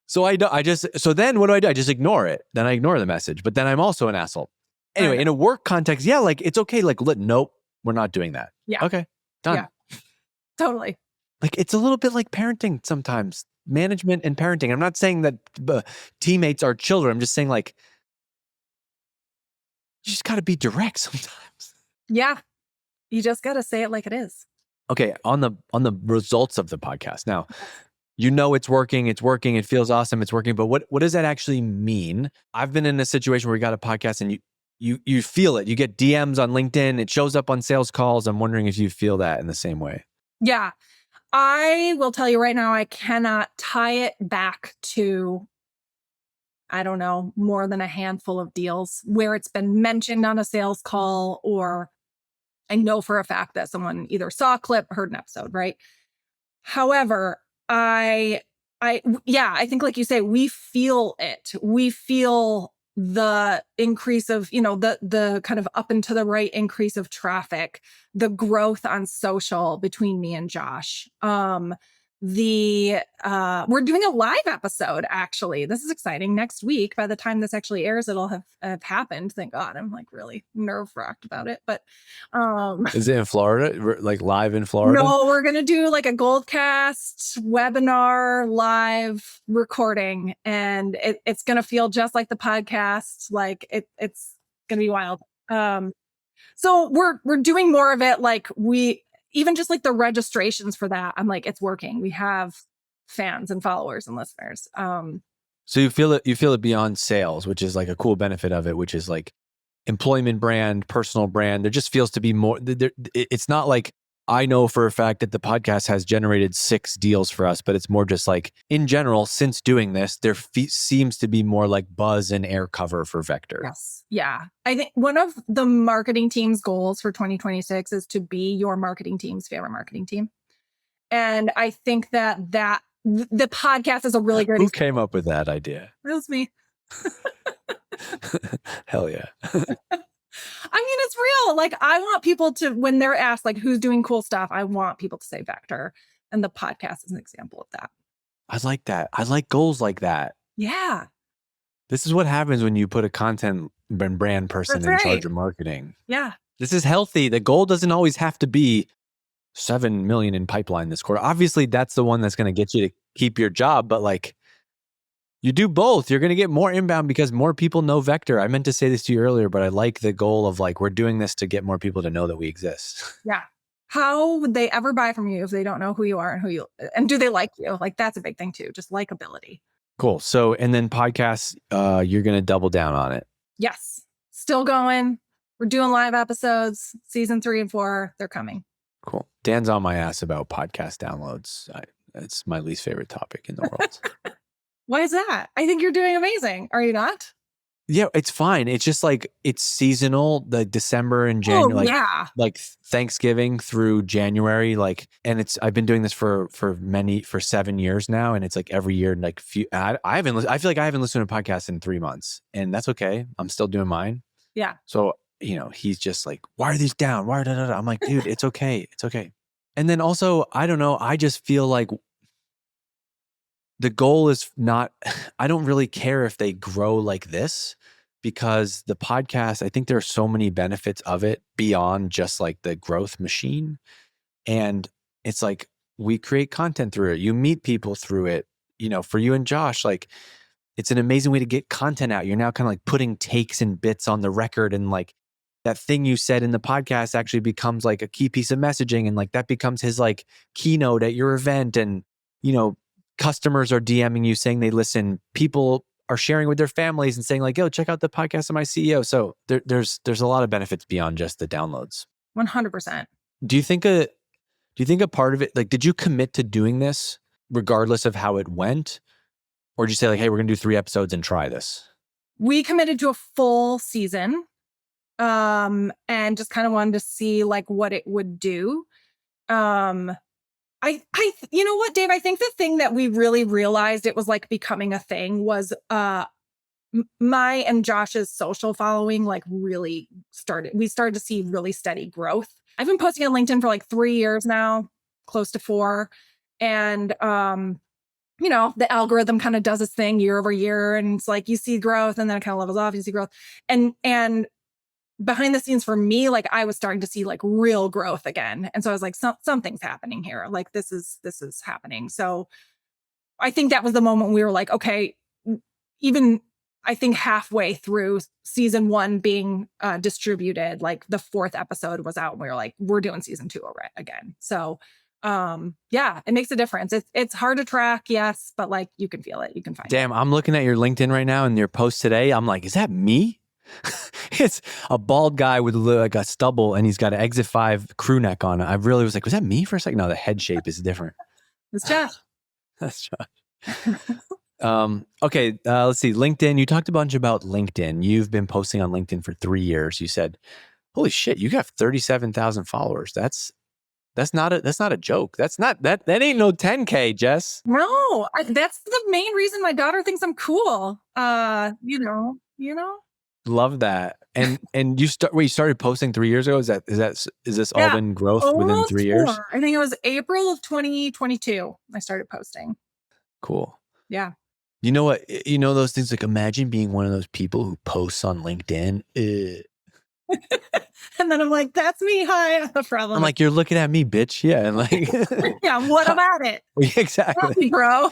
So then what do? I just ignore it. Then I ignore the message, but then I'm also an asshole. I Anyway, know. in a work context, yeah, like it's okay. Like, nope, we're not doing that. Yeah, Okay, done. yeah, totally. Like it's a little bit like parenting sometimes, management and parenting. I'm not saying that teammates are children. I'm just saying like you just got to be direct sometimes. Yeah, you just got to say it like it is. Okay, on the results of the podcast. Now, you know it's working, it feels awesome, it's working, but what does that actually mean? I've been in a situation where we got a podcast and you feel it. You get DMs on LinkedIn, it shows up on sales calls. I'm wondering if you feel that in the same way. Yeah, I will tell you right now, I cannot tie it back to, I don't know, more than a handful of deals where it's been mentioned on a sales call, or I know for a fact that someone either saw a clip, heard an episode, right? However, I think like you say, we feel it. We feel the increase of, the kind of up and to the right increase of traffic, the growth on social between me and Josh. We're doing a live episode, actually. This is exciting. Next week, by the time this actually airs, it'll have happened. Thank God. I'm like really nerve-wracked about it. But is it in Florida? Like live in Florida? no, we're gonna do like a Goldcast webinar live recording, and it's gonna feel just like the podcast. Like it's gonna be wild. So we're doing more of it. Like even just like the registrations for that, I'm like, it's working. We have fans and followers and listeners. So you feel it beyond sales, which is like a cool benefit of it, which is like employment brand, personal brand. There just feels to be more. It's not like I know for a fact that the podcast has generated 6 deals for us, but it's more just like in general, since doing this, there seems to be more like buzz and air cover for Vector. Yes. Yeah. I think one of the marketing team's goals for 2026 is to be your marketing team's favorite marketing team. And I think that the podcast is a really great Who came up with that idea? It was me. Hell yeah. I mean, it's real. Like, I want people to, when they're asked, like, who's doing cool stuff, I want people to say Vector. And the podcast is an example of that. I like that. I like goals like that. Yeah. This is what happens when you put a content and brand person in charge of marketing. Yeah. This is healthy. The goal doesn't always have to be 7 million in pipeline this quarter. Obviously, that's the one that's going to get you to keep your job. But like, you do both. You're going to get more inbound because more people know Vector. I meant to say this to you earlier, but I like the goal of like, we're doing this to get more people to know that we exist. Yeah. How would they ever buy from you if they don't know who you are and do they like you? Like, that's a big thing too. Just likability. Cool. So, and then podcasts, you're going to double down on it. Yes. Still going. We're doing live episodes. Season 3 and 4, they're coming. Cool. Dan's on my ass about podcast downloads. It's my least favorite topic in the world. Why is that? I think you're doing amazing. Are you not? Yeah, it's fine. It's just like it's seasonal, the December and January, like Thanksgiving through January, like, and I've been doing this for 7 years now, and it's like every year, like I feel like I haven't listened to a podcast in 3 months, and that's okay. I'm still doing mine. Yeah. So he's just like, why are these down? Why? I'm like, dude, it's okay. It's okay. And then also, I don't know. I just feel like the goal is not, I don't really care if they grow like this, because the podcast, I think there are so many benefits of it beyond just like the growth machine. And it's like, we create content through it. You meet people through it. For you and Josh, like, it's an amazing way to get content out. You're now kind of like putting takes and bits on the record, and like that thing you said in the podcast actually becomes like a key piece of messaging, and like that becomes his like keynote at your event. And customers are DMing you saying they listen. People are sharing with their families and saying like, yo, check out the podcast of my CEO. So there's a lot of benefits beyond just the downloads. 100%. Do you think a part of it, like, did you commit to doing this regardless of how it went? Or did you say like, hey, we're going to do 3 episodes and try this? We committed to a full season, and just kind of wanted to see like what it would do. You know what, Dave? I think the thing that we really realized it was like becoming a thing was my and Josh's social following like really started. We started to see really steady growth. I've been posting on LinkedIn for like 3 years now, close to 4. And, the algorithm kind of does its thing year over year. And it's like you see growth and then it kind of levels off. You see growth. And behind the scenes for me, like I was starting to see like real growth again. And so I was like, something's happening here. Like this is happening. So I think that was the moment we were like, okay, even I think halfway through season 1 being distributed, like the 4th episode was out and we were like, we're doing season 2 again. So it makes a difference. It's hard to track, yes, but like you can feel it. You can find it. Damn, I'm looking at your LinkedIn right now and your post today. I'm like, is that me? It's a bald guy with like a stubble and he's got an Exit 5 crew neck on. I really was like, was that me for a second? No, the head shape is different. It's Jess. That's Josh. Okay, let's see. LinkedIn. You talked a bunch about LinkedIn. You've been posting on LinkedIn for 3 years. You said, holy shit, you got 37,000 followers. That's not a joke. That ain't no 10K, Jess. No, that's the main reason my daughter thinks I'm cool. you know? Love that. And you started posting 3 years ago? Is this all Yeah, been growth within 3 almost years? 4. I think it was April of 2022 I started posting. Cool. Yeah. You know what? You know those things, like imagine being one of those people who posts on LinkedIn. And then I'm like, that's me. Hi, I'm from. I'm like, you're looking at me, bitch. Yeah. And like, Yeah, what about it? Help me, exactly. bro.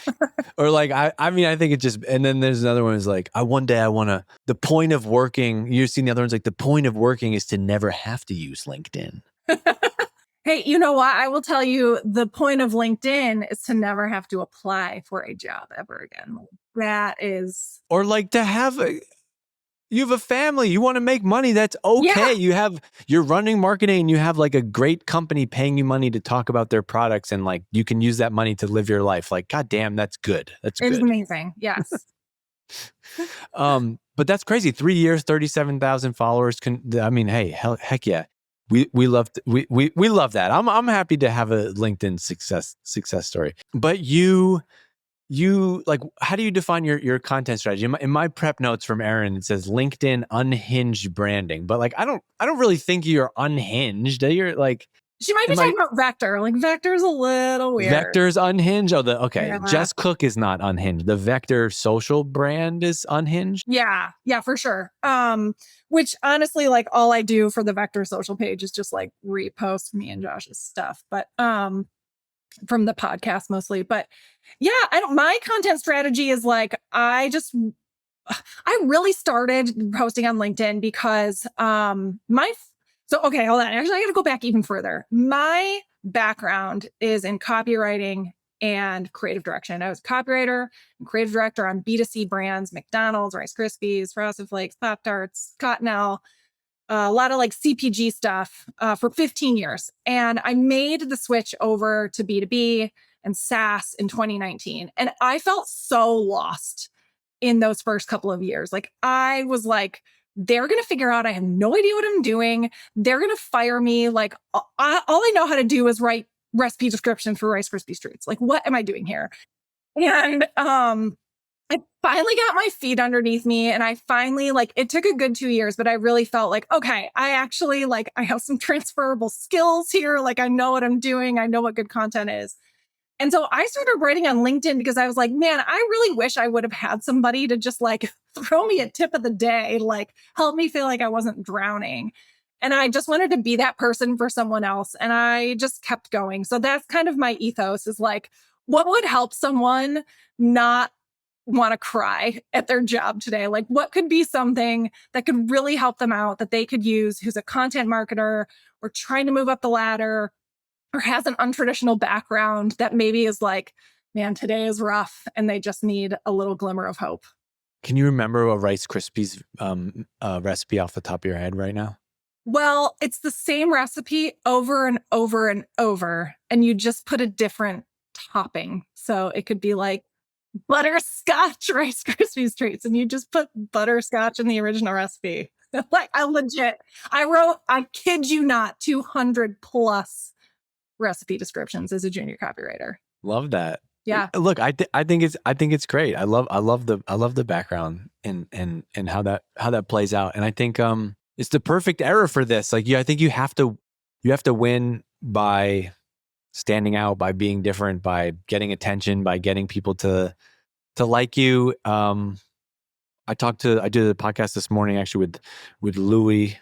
Or like, I mean, I think it just, and then there's another one is like, one day I want to, the point of working, you've seen the other ones, like the point of working is to never have to use LinkedIn. Hey, you know what? I will tell you the point of LinkedIn is to never have to apply for a job ever again. That is. Or like to have you have a family, you want to make money. That's okay. Yeah. You're running marketing and you have like a great company paying you money to talk about their products. And like, you can use that money to live your life. Like, God damn, that's good. That's It is good. amazing. Yes. But that's crazy. 3 years, 37,000 followers. I mean, hey, heck yeah. We love that. I'm happy to have a LinkedIn success story. But you like, how do you define your content strategy? In my prep notes from Aaron, it says LinkedIn unhinged branding. But like, I don't really think you're unhinged. You're like, She might be talking about Vector. Like Vector's a little weird. Vector's unhinged. Oh, okay. Yeah. Jess Cook is not unhinged. The Vector social brand is unhinged. Yeah, for sure. Which honestly, like all I do for the Vector social page is just like repost me and Josh's stuff, but from the podcast mostly. But yeah, my content strategy is like I really started posting on LinkedIn because okay, hold on. Actually, I got to go back even further. My background is in copywriting and creative direction. I was a copywriter and creative director on B2C brands, McDonald's, Rice Krispies, Frosted Flakes, Pop-Tarts, Cottonelle, a lot of like CPG stuff for 15 years. And I made the switch over to B2B and SaaS in 2019. And I felt so lost in those first couple of years. Like I was like, they're going to figure out I have no idea what I'm doing. They're going to fire me. Like all I know how to do is write recipe descriptions for Rice Krispies treats. Like what am I doing here? And I finally got my feet underneath me and I finally it took a good 2 years, but I really felt like, okay, I actually I have some transferable skills here. Like I know what I'm doing. I know what good content is. And so I started writing on LinkedIn because I was like, man, I really wish I would have had somebody to just throw me a tip of the day, help me feel like I wasn't drowning. And I just wanted to be that person for someone else. And I just kept going. So that's kind of my ethos is like, what would help someone not want to cry at their job today? Like what could be something that could really help them out that they could use who's a content marketer or trying to move up the ladder or has an untraditional background that maybe is like, man, today is rough and they just need a little glimmer of hope. Can you remember a Rice Krispies recipe off the top of your head right now? Well, it's the same recipe over and over and over, and you just put a different topping. So it could be like butterscotch Rice Krispies treats, and you just put butterscotch in the original recipe. I kid you not, 200 plus recipe descriptions as a junior copywriter. Love that. Yeah. Look, I think it's great. I love the background and how that plays out. And I think it's the perfect era for this. Like I think you have to win by standing out, by being different, by getting attention, by getting people to like you. I did a podcast this morning actually with Louis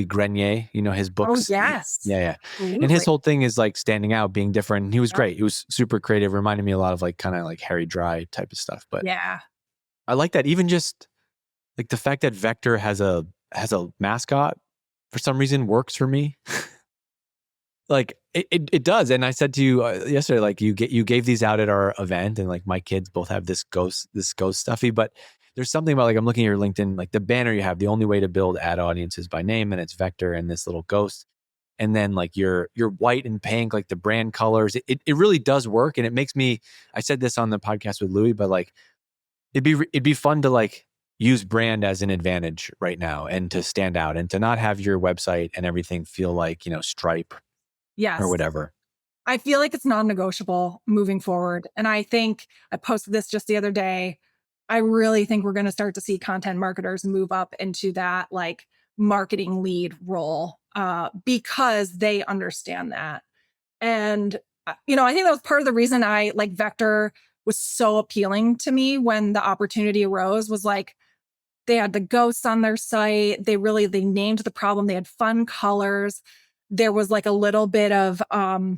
Grenier, his books. Oh, yes. Yeah. Absolutely. And his whole thing is standing out, being different. He was great. He was super creative, reminded me a lot of kind of Harry Dry type of stuff. But yeah, I like that. Even just the fact that Vector has a mascot for some reason works for me. It does. And I said to you yesterday, you gave these out at our event, and my kids both have this ghost stuffy, but there's something about I'm looking at your LinkedIn, the banner you have, the only way to build ad audiences by name, and it's Vector and this little ghost. And then your white and pink, the brand colors, it really does work. And it makes me, I said this on the podcast with Louis, but it'd be fun to use brand as an advantage right now and to stand out and to not have your website and everything feel Stripe. Yes. Or whatever. I feel like it's non-negotiable moving forward. And I think I posted this just the other day. I really think we're going to start to see content marketers move up into that like marketing lead role because they understand that. And, I think that was part of the reason I like Vector was so appealing to me when the opportunity arose was like, they had the ghosts on their site. They named the problem. They had fun colors. There was like a little bit of, I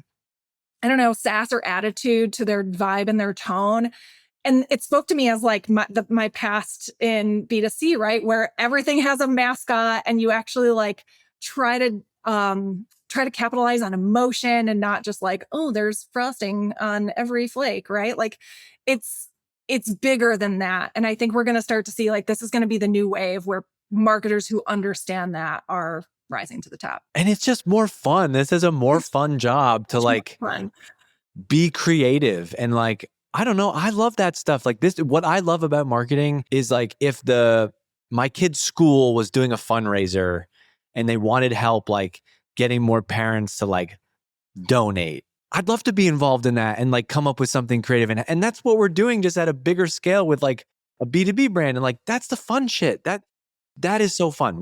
don't know, sass or attitude to their vibe and their tone. And it spoke to me as like my past in B2C, right? Where everything has a mascot and you actually like try to capitalize on emotion and not just like, oh, there's frosting on every flake, right? Like it's bigger than that. And I think we're going to start to see like this is going to be the new wave where marketers who understand that are rising to the top. And it's just more fun. This is a more fun job to like be creative and like, I don't know. I love that stuff. Like this, what I love about marketing is like if my kid's school was doing a fundraiser and they wanted help, like getting more parents to like donate. I'd love to be involved in that and like come up with something creative. And that's what we're doing just at a bigger scale with like a B2B brand. And like, that's the fun shit. That is so fun.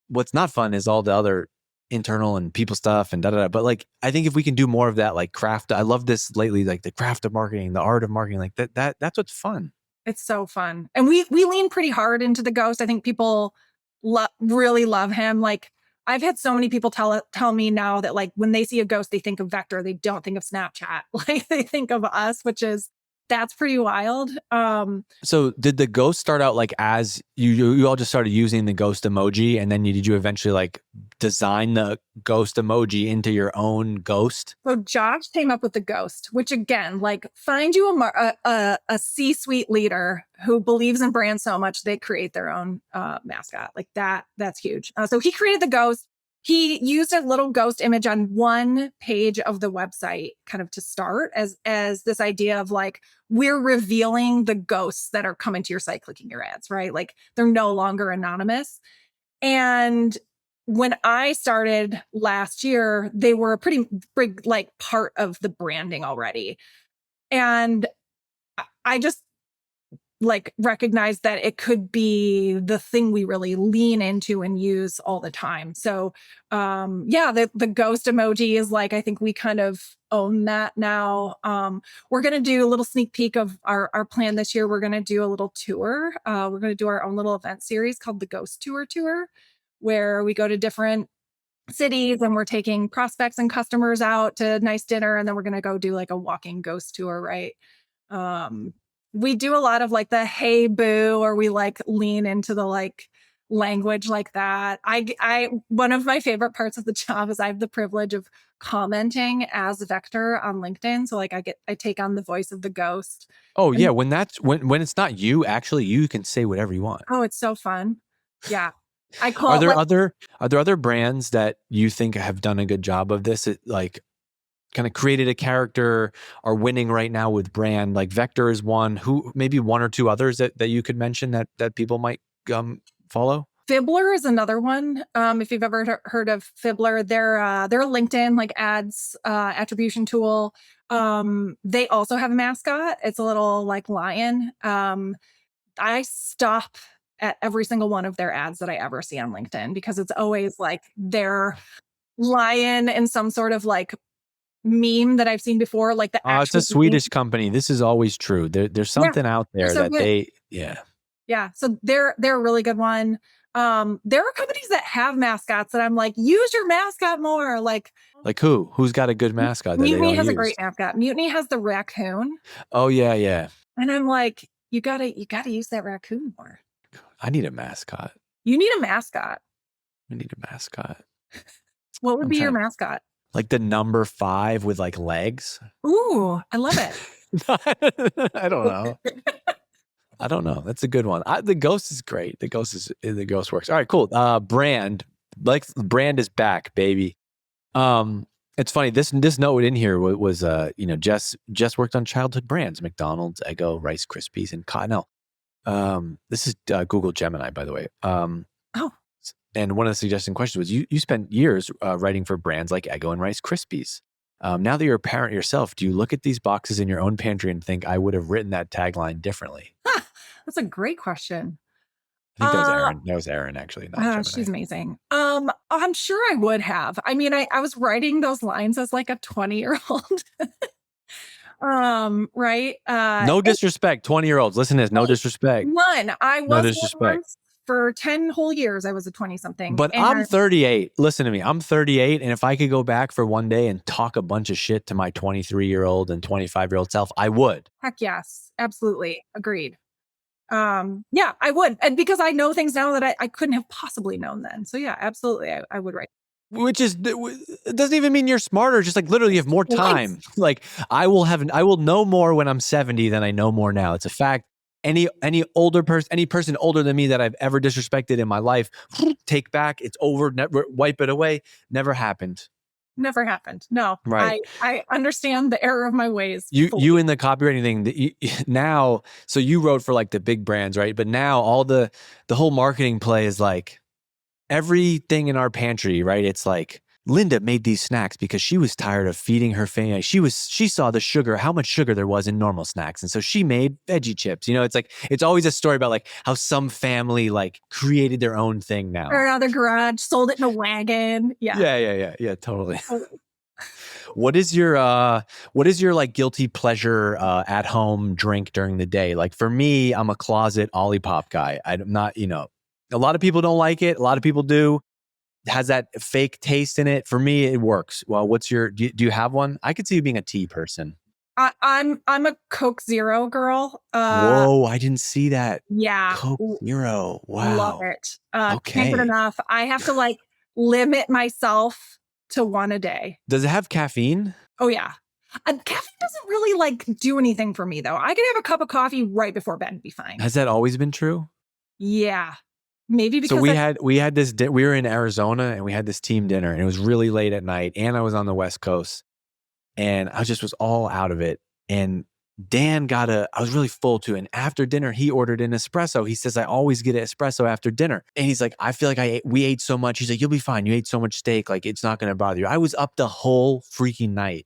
What's not fun is all the other internal and people stuff and da-da-da. But like, I think if we can do more of that, like craft, I love this lately, like the craft of marketing, the art of marketing, like that's what's fun. It's so fun. And we lean pretty hard into the ghost. I think people really love him. Like I've had so many people tell me now that like when they see a ghost, they think of Vector. They don't think of Snapchat. Like they think of us, that's pretty wild. So did the ghost start out like as you all just started using the ghost emoji, and then did you eventually like design the ghost emoji into your own ghost? So Josh came up with the ghost, which again, like find you a C-suite leader who believes in brand so much they create their own mascot. Like that's huge. So he created the ghost. He used a little ghost image on one page of the website kind of to start as this idea of like, we're revealing the ghosts that are coming to your site, clicking your ads, right? Like they're no longer anonymous. And when I started last year, they were a pretty big like part of the branding already. And I just like recognize that it could be the thing we really lean into and use all the time. So the ghost emoji is like, I think we kind of own that now. We're going to do a little sneak peek of our plan this year. We're going to do a little tour. We're going to do our own little event series called the Ghost Tour, where we go to different cities and we're taking prospects and customers out to nice dinner. And then we're going to go do like a walking ghost tour, right? We do a lot of like the hey boo, or we like lean into the like language like that. I one of my favorite parts of the job is I have the privilege of commenting as Vector on LinkedIn. So like I take on the voice of the ghost. Oh yeah, when it's not you, actually you can say whatever you want. Oh, it's so fun. Yeah. I call Are there other brands that you think have done a good job of this? It like kind of created a character, are winning right now with brand, like Vector is one, who maybe one or two others that you could mention that people might follow? Fibbler is another one. If you've ever heard of Fibbler, they're a LinkedIn like ads attribution tool. They also have a mascot. It's a little like lion. I stop at every single one of their ads that I ever see on LinkedIn because it's always like their lion in some sort of like meme that I've seen before, like the it's a Swedish company. This is always true. There's something out there that good. Yeah. So they're a really good one. There are companies that have mascots that I'm like, use your mascot more. Like who's got a good mascot? Mutiny has a great mascot. Mutiny has the raccoon. Oh yeah. And I'm like, you gotta use that raccoon more. I need a mascot. You need a mascot. I need a mascot. What would be your mascot? Like the number 5 with like legs. Ooh, I love it. I don't know. That's a good one. The ghost is great. The ghost works. All right, cool. Brand is back, baby. It's funny. This note in here was Jess worked on childhood brands: McDonald's, Eggo, Rice Krispies, and Cottonelle. This is Google Gemini, by the way. And one of the suggesting questions was, you spent years writing for brands like Eggo and Rice Krispies. Now that you're a parent yourself, do you look at these boxes in your own pantry and think, I would have written that tagline differently? That's a great question. I think that was Aaron. That was Aaron, actually, not Gemini. She's amazing. I'm sure I would have. I mean, I was writing those lines as like a 20-year-old. Right. No disrespect, 20-year-olds. Listen to this. No disrespect. None. I No was one disrespect. once for 10 whole years. I was a 20 something. But I'm 38. Listen to me. I'm 38. And if I could go back for one day and talk a bunch of shit to my 23-year-old and 25-year-old self, I would. Heck yes. Absolutely. Agreed. Yeah, I would. And because I know things now that I couldn't have possibly known then. So yeah, absolutely. I would write. Which is, it doesn't even mean you're smarter. Just like literally you have more time. Like I will know more when I'm 70 than I know more now. It's a fact. Any older person, any person older than me that I've ever disrespected in my life, take back. It's over. Never wipe it away. Never happened. Never happened. No, right. I understand the error of my ways. You in the copywriting thing now. So you wrote for like the big brands, right? But now all the whole marketing play is like everything in our pantry, right? It's like Linda made these snacks because she was tired of feeding her family. She saw the sugar, how much sugar there was in normal snacks. And so she made veggie chips. You know, it's like, it's always a story about like how some family like created their own thing now. Or out of their garage, sold it in a wagon. Yeah, totally. What is your like guilty pleasure at home drink during the day? Like for me, I'm a closet Olipop guy. I'm not, a lot of people don't like it. A lot of people do. Has that fake taste in it. For me, it works. Well, do you have one? I could see you being a tea person. I'm a Coke Zero girl. Whoa, I didn't see that. Yeah. Coke Zero. Wow. Love it. Okay. Can't get enough. I have to like limit myself to one a day. Does it have caffeine? Oh yeah. Caffeine doesn't really like do anything for me though. I could have a cup of coffee right before bed and be fine. Has that always been true? Yeah. Maybe because we had this, we were in Arizona and we had this team dinner and it was really late at night and I was on the West Coast and I just was all out of it. And Dan I was really full too. And after dinner, he ordered an espresso. He says, I always get an espresso after dinner. And he's like, I feel like we ate so much. He's like, you'll be fine. You ate so much steak. Like it's not going to bother you. I was up the whole freaking night.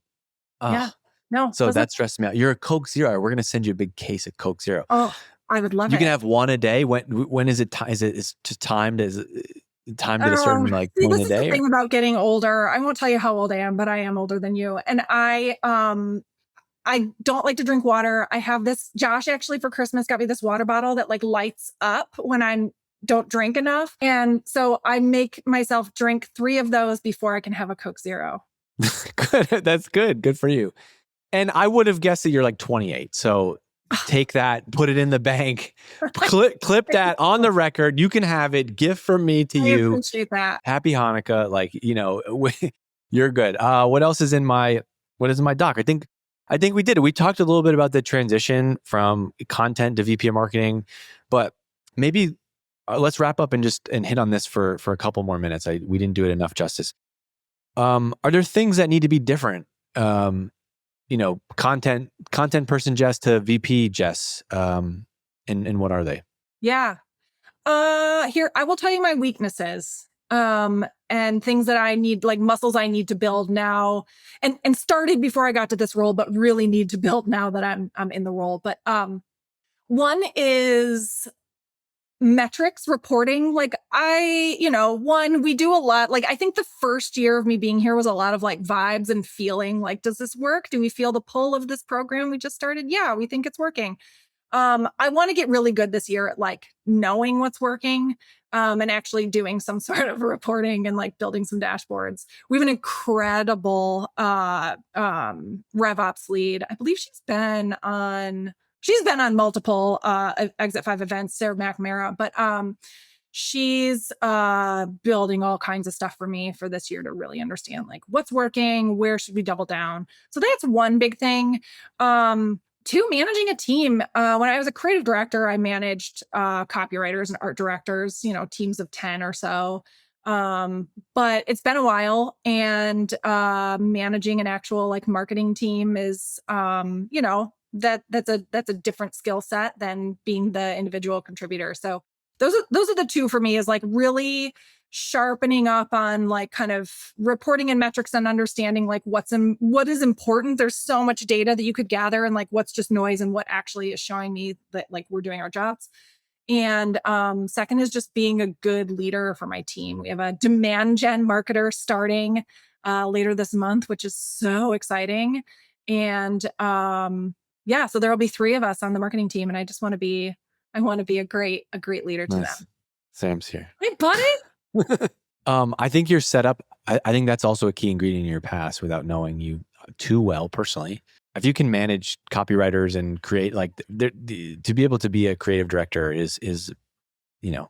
Yeah. No. So that stressed me out. You're a Coke Zero. We're going to send you a big case of Coke Zero. Oh, I would love it. You can have one a day. When is it? Is it just timed? Is it timed at a certain like point this a is day? The thing about getting older. I won't tell you how old I am, but I am older than you. And I don't like to drink water. I have this. Josh actually for Christmas got me this water bottle that like lights up when I don't drink enough, and so I make myself drink 3 of those before I can have a Coke Zero. Good. That's good. Good for you. And I would have guessed that you're like 28. So. Take that, put it in the bank, clip that on the record. You can have it. Gift from me to you. I appreciate that. Happy Hanukkah. Like, you're good. What else is in my doc? I think we did it. We talked a little bit about the transition from content to VP of marketing, but maybe let's wrap up and hit on this for a couple more minutes. We didn't do it enough justice. Are there things that need to be different? Content person Jess to VP Jess, and what are they? Yeah. Here, I will tell you my weaknesses, and things that I need, like muscles I need to build now and started before I got to this role, but really need to build now that I'm in the role. But, one is metrics reporting. Like we do a lot. Like I think the first year of me being here was a lot of like vibes and feeling like, does this work? Do we feel the pull of this program we just started? Yeah, we think it's working. I want to get really good this year at like knowing what's working, and actually doing some sort of reporting and like building some dashboards. We have an incredible, RevOps lead. I believe she's been on multiple Exit 5 events, Sarah McNamara, but she's building all kinds of stuff for me for this year to really understand like what's working, where should we double down. So that's one big thing. 2, managing a team. When I was a creative director, I managed copywriters and art directors, teams of 10 or so. But it's been a while, and managing an actual like marketing team is that's a different skill set than being the individual contributor. So those are the 2 for me, is like really sharpening up on like kind of reporting and metrics and understanding like what is important. There's so much data that you could gather and like what's just noise and what actually is showing me that like we're doing our jobs. And second is just being a good leader for my team. We have a demand gen marketer starting later this month, which is so exciting. And yeah, so there will be 3 of us on the marketing team, and I just want to be a great leader to them. Sam's here. Hey, buddy. I think you're set up. I think that's also a key ingredient in your past without knowing you too well personally. If you can manage copywriters and create like to be able to be a creative director is you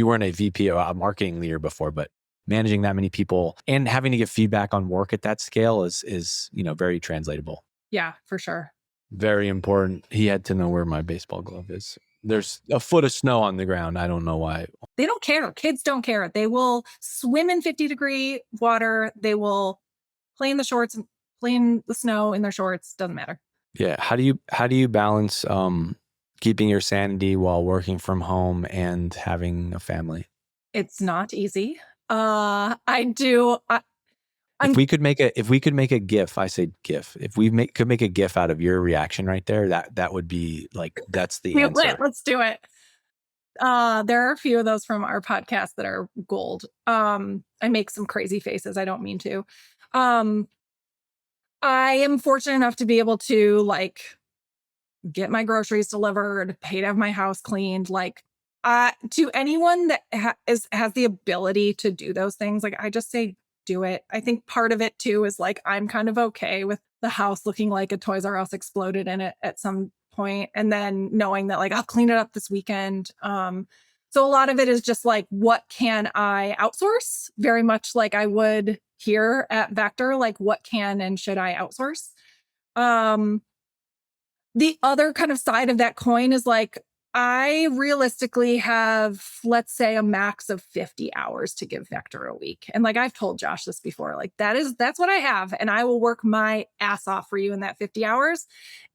weren't a VP or a marketing leader before, but managing that many people and having to give feedback on work at that scale is very translatable. Yeah, for sure. Very important. He had to know where my baseball glove is. There's a foot of snow on the ground. I don't know why. They don't care. Kids don't care. They will swim in 50-degree water. They will play in the shorts and play in the snow in their shorts. Doesn't matter. Yeah. How do you balance keeping your sanity while working from home and having a family? It's not easy. If we could make a GIF, I say GIF. If we could make a GIF out of your reaction right there, that would be like, that's the answer. Let's do it. There are a few of those from our podcast that are gold. I make some crazy faces. I don't mean to. I am fortunate enough to be able to like get my groceries delivered, pay to have my house cleaned. Like, to anyone that has the ability to do those things, like I just say, do it. I think part of it too is like, I'm kind of okay with the house looking like a Toys R Us exploded in it at some point. And then knowing that like, I'll clean it up this weekend. So a lot of it is just like, what can I outsource? Very much like I would here at Vector, like what can and should I outsource? The other kind of side of that coin is like, I realistically have, let's say, a max of 50 hours to give Vector a week. And like I've told Josh this before, like that's what I have. And I will work my ass off for you in that 50 hours.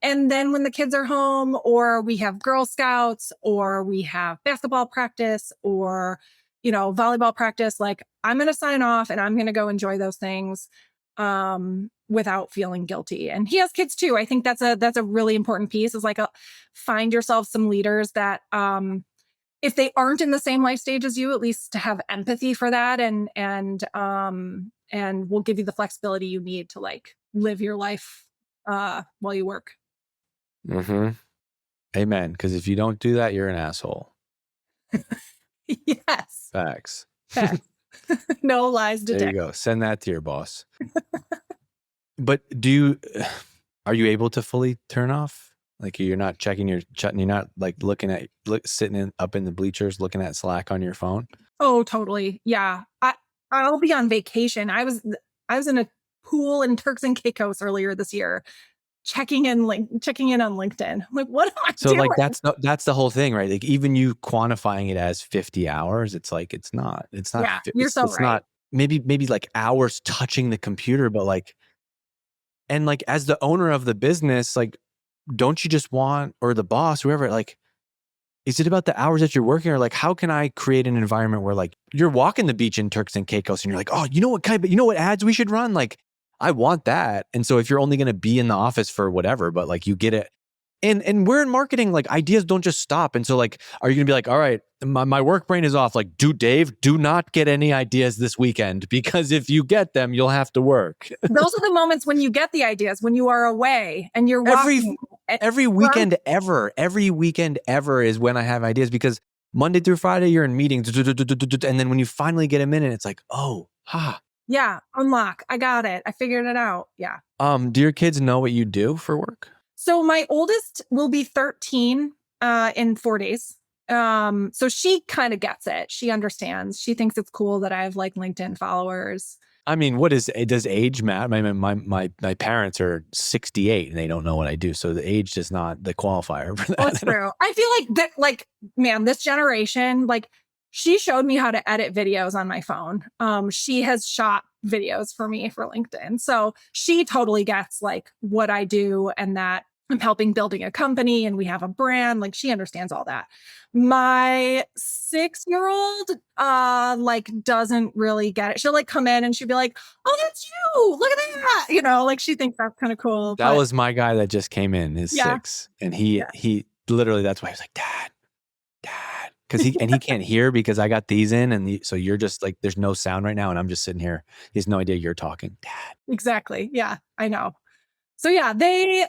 And then when the kids are home, or we have Girl Scouts, or we have basketball practice, or, volleyball practice, like I'm going to sign off and I'm going to go enjoy those things without feeling guilty. And he has kids too. I think that's a really important piece, is like find yourself some leaders that if they aren't in the same life stage as you, at least to have empathy for that and will give you the flexibility you need to like live your life while you work. Mm-hmm. Amen. Because if you don't do that, you're an asshole. Yes. Facts. No lies detected. There you go. Send that to your boss. But are you able to fully turn off? Like you're not checking you're not like sitting up in the bleachers looking at Slack on your phone? Oh, totally. Yeah. I'll be on vacation. I was in a pool in Turks and Caicos earlier this year, checking in on LinkedIn. Like, what am I doing? So like that's the whole thing, right? Like even you quantifying it as 50 hours, it's like it's not. Yeah, you're so it's right. Not maybe like hours touching the computer, but like, and like as the owner of the business, like, don't you just want, or the boss, whoever, like, is it about the hours that you're working, or like, how can I create an environment where like you're walking the beach in Turks and Caicos and you're like, oh, you know what ads we should run? Like, I want that. And so if you're only going to be in the office for whatever, but like you get it. And we're in marketing, like ideas don't just stop. And so like, are you gonna be like, all right, my work brain is off. Like, Dave, do not get any ideas this weekend, because if you get them, you'll have to work. Those are the moments when you get the ideas, when you are away and you're walking. Every weekend ever is when I have ideas, because Monday through Friday, you're in meetings. And then when you finally get a minute, it's like, oh, ha. Yeah, unlock. I got it. I figured it out. Yeah. Do your kids know what you do for work? So my oldest will be 13 in 4 days. So she kind of gets it. She understands. She thinks it's cool that I have like LinkedIn followers. I mean, does age matter? My parents are 68 and they don't know what I do. So the age is not the qualifier for that. That's true. I feel like that, like, man, this generation, like, she showed me how to edit videos on my phone. She has shot videos for me for LinkedIn. So she totally gets like what I do, and that I'm helping building a company and we have a brand. Like she understands all that. My 6-year-old like doesn't really get it. She'll like come in and she'll be like, oh, that's you. Look at that. You know, like she thinks that's kind of cool. That was my guy that just came in, his Yeah. 6. And he literally, that's why he was like, Dad. Because he can't hear because I got these in. And so you're just like, there's no sound right now. And I'm just sitting here. He has no idea you're talking. Dad. Exactly. Yeah, I know. So yeah, they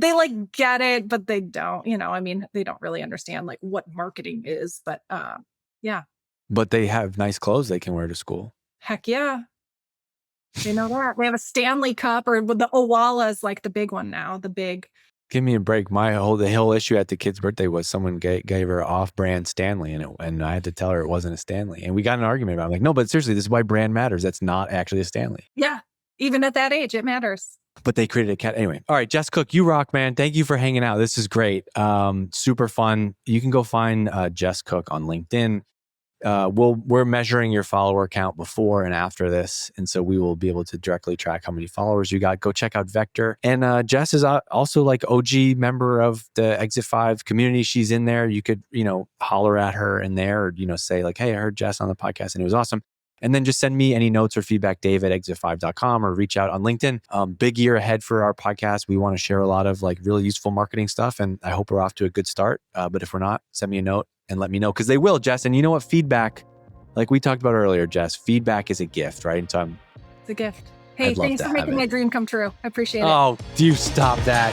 like get it, but they don't, you know, I mean, they don't really understand like what marketing is, but yeah. But they have nice clothes they can wear to school. Heck yeah. They know that. They have a Stanley Cup, or the Owala is like the big one now, the big. Give me a break. The whole issue at the kid's birthday was someone gave her an off-brand Stanley, and I had to tell her it wasn't a Stanley. And we got in an argument about it. I'm like, no, but seriously, this is why brand matters. That's not actually a Stanley. Yeah. Even at that age, it matters. But they created a cat. Anyway. All right, Jess Cook, you rock, man. Thank you for hanging out. This is great. Super fun. You can go find Jess Cook on LinkedIn. We're measuring your follower count before and after this. And so we will be able to directly track how many followers you got. Go check out Vector. And Jess is also like OG member of the Exit 5 community. She's in there. You could, holler at her in there, or, say like, hey, I heard Jess on the podcast and it was awesome. And then just send me any notes or feedback, dave@exit5.com, or reach out on LinkedIn. Big year ahead for our podcast. We want to share a lot of like really useful marketing stuff. And I hope we're off to a good start. But if we're not, send me a note and let me know, because they will, Jess. And you know what? Feedback, like we talked about earlier, Jess, feedback is a gift, right? And so it's a gift. Hey, thanks for making my dream come true. I appreciate it. Oh, do you stop that?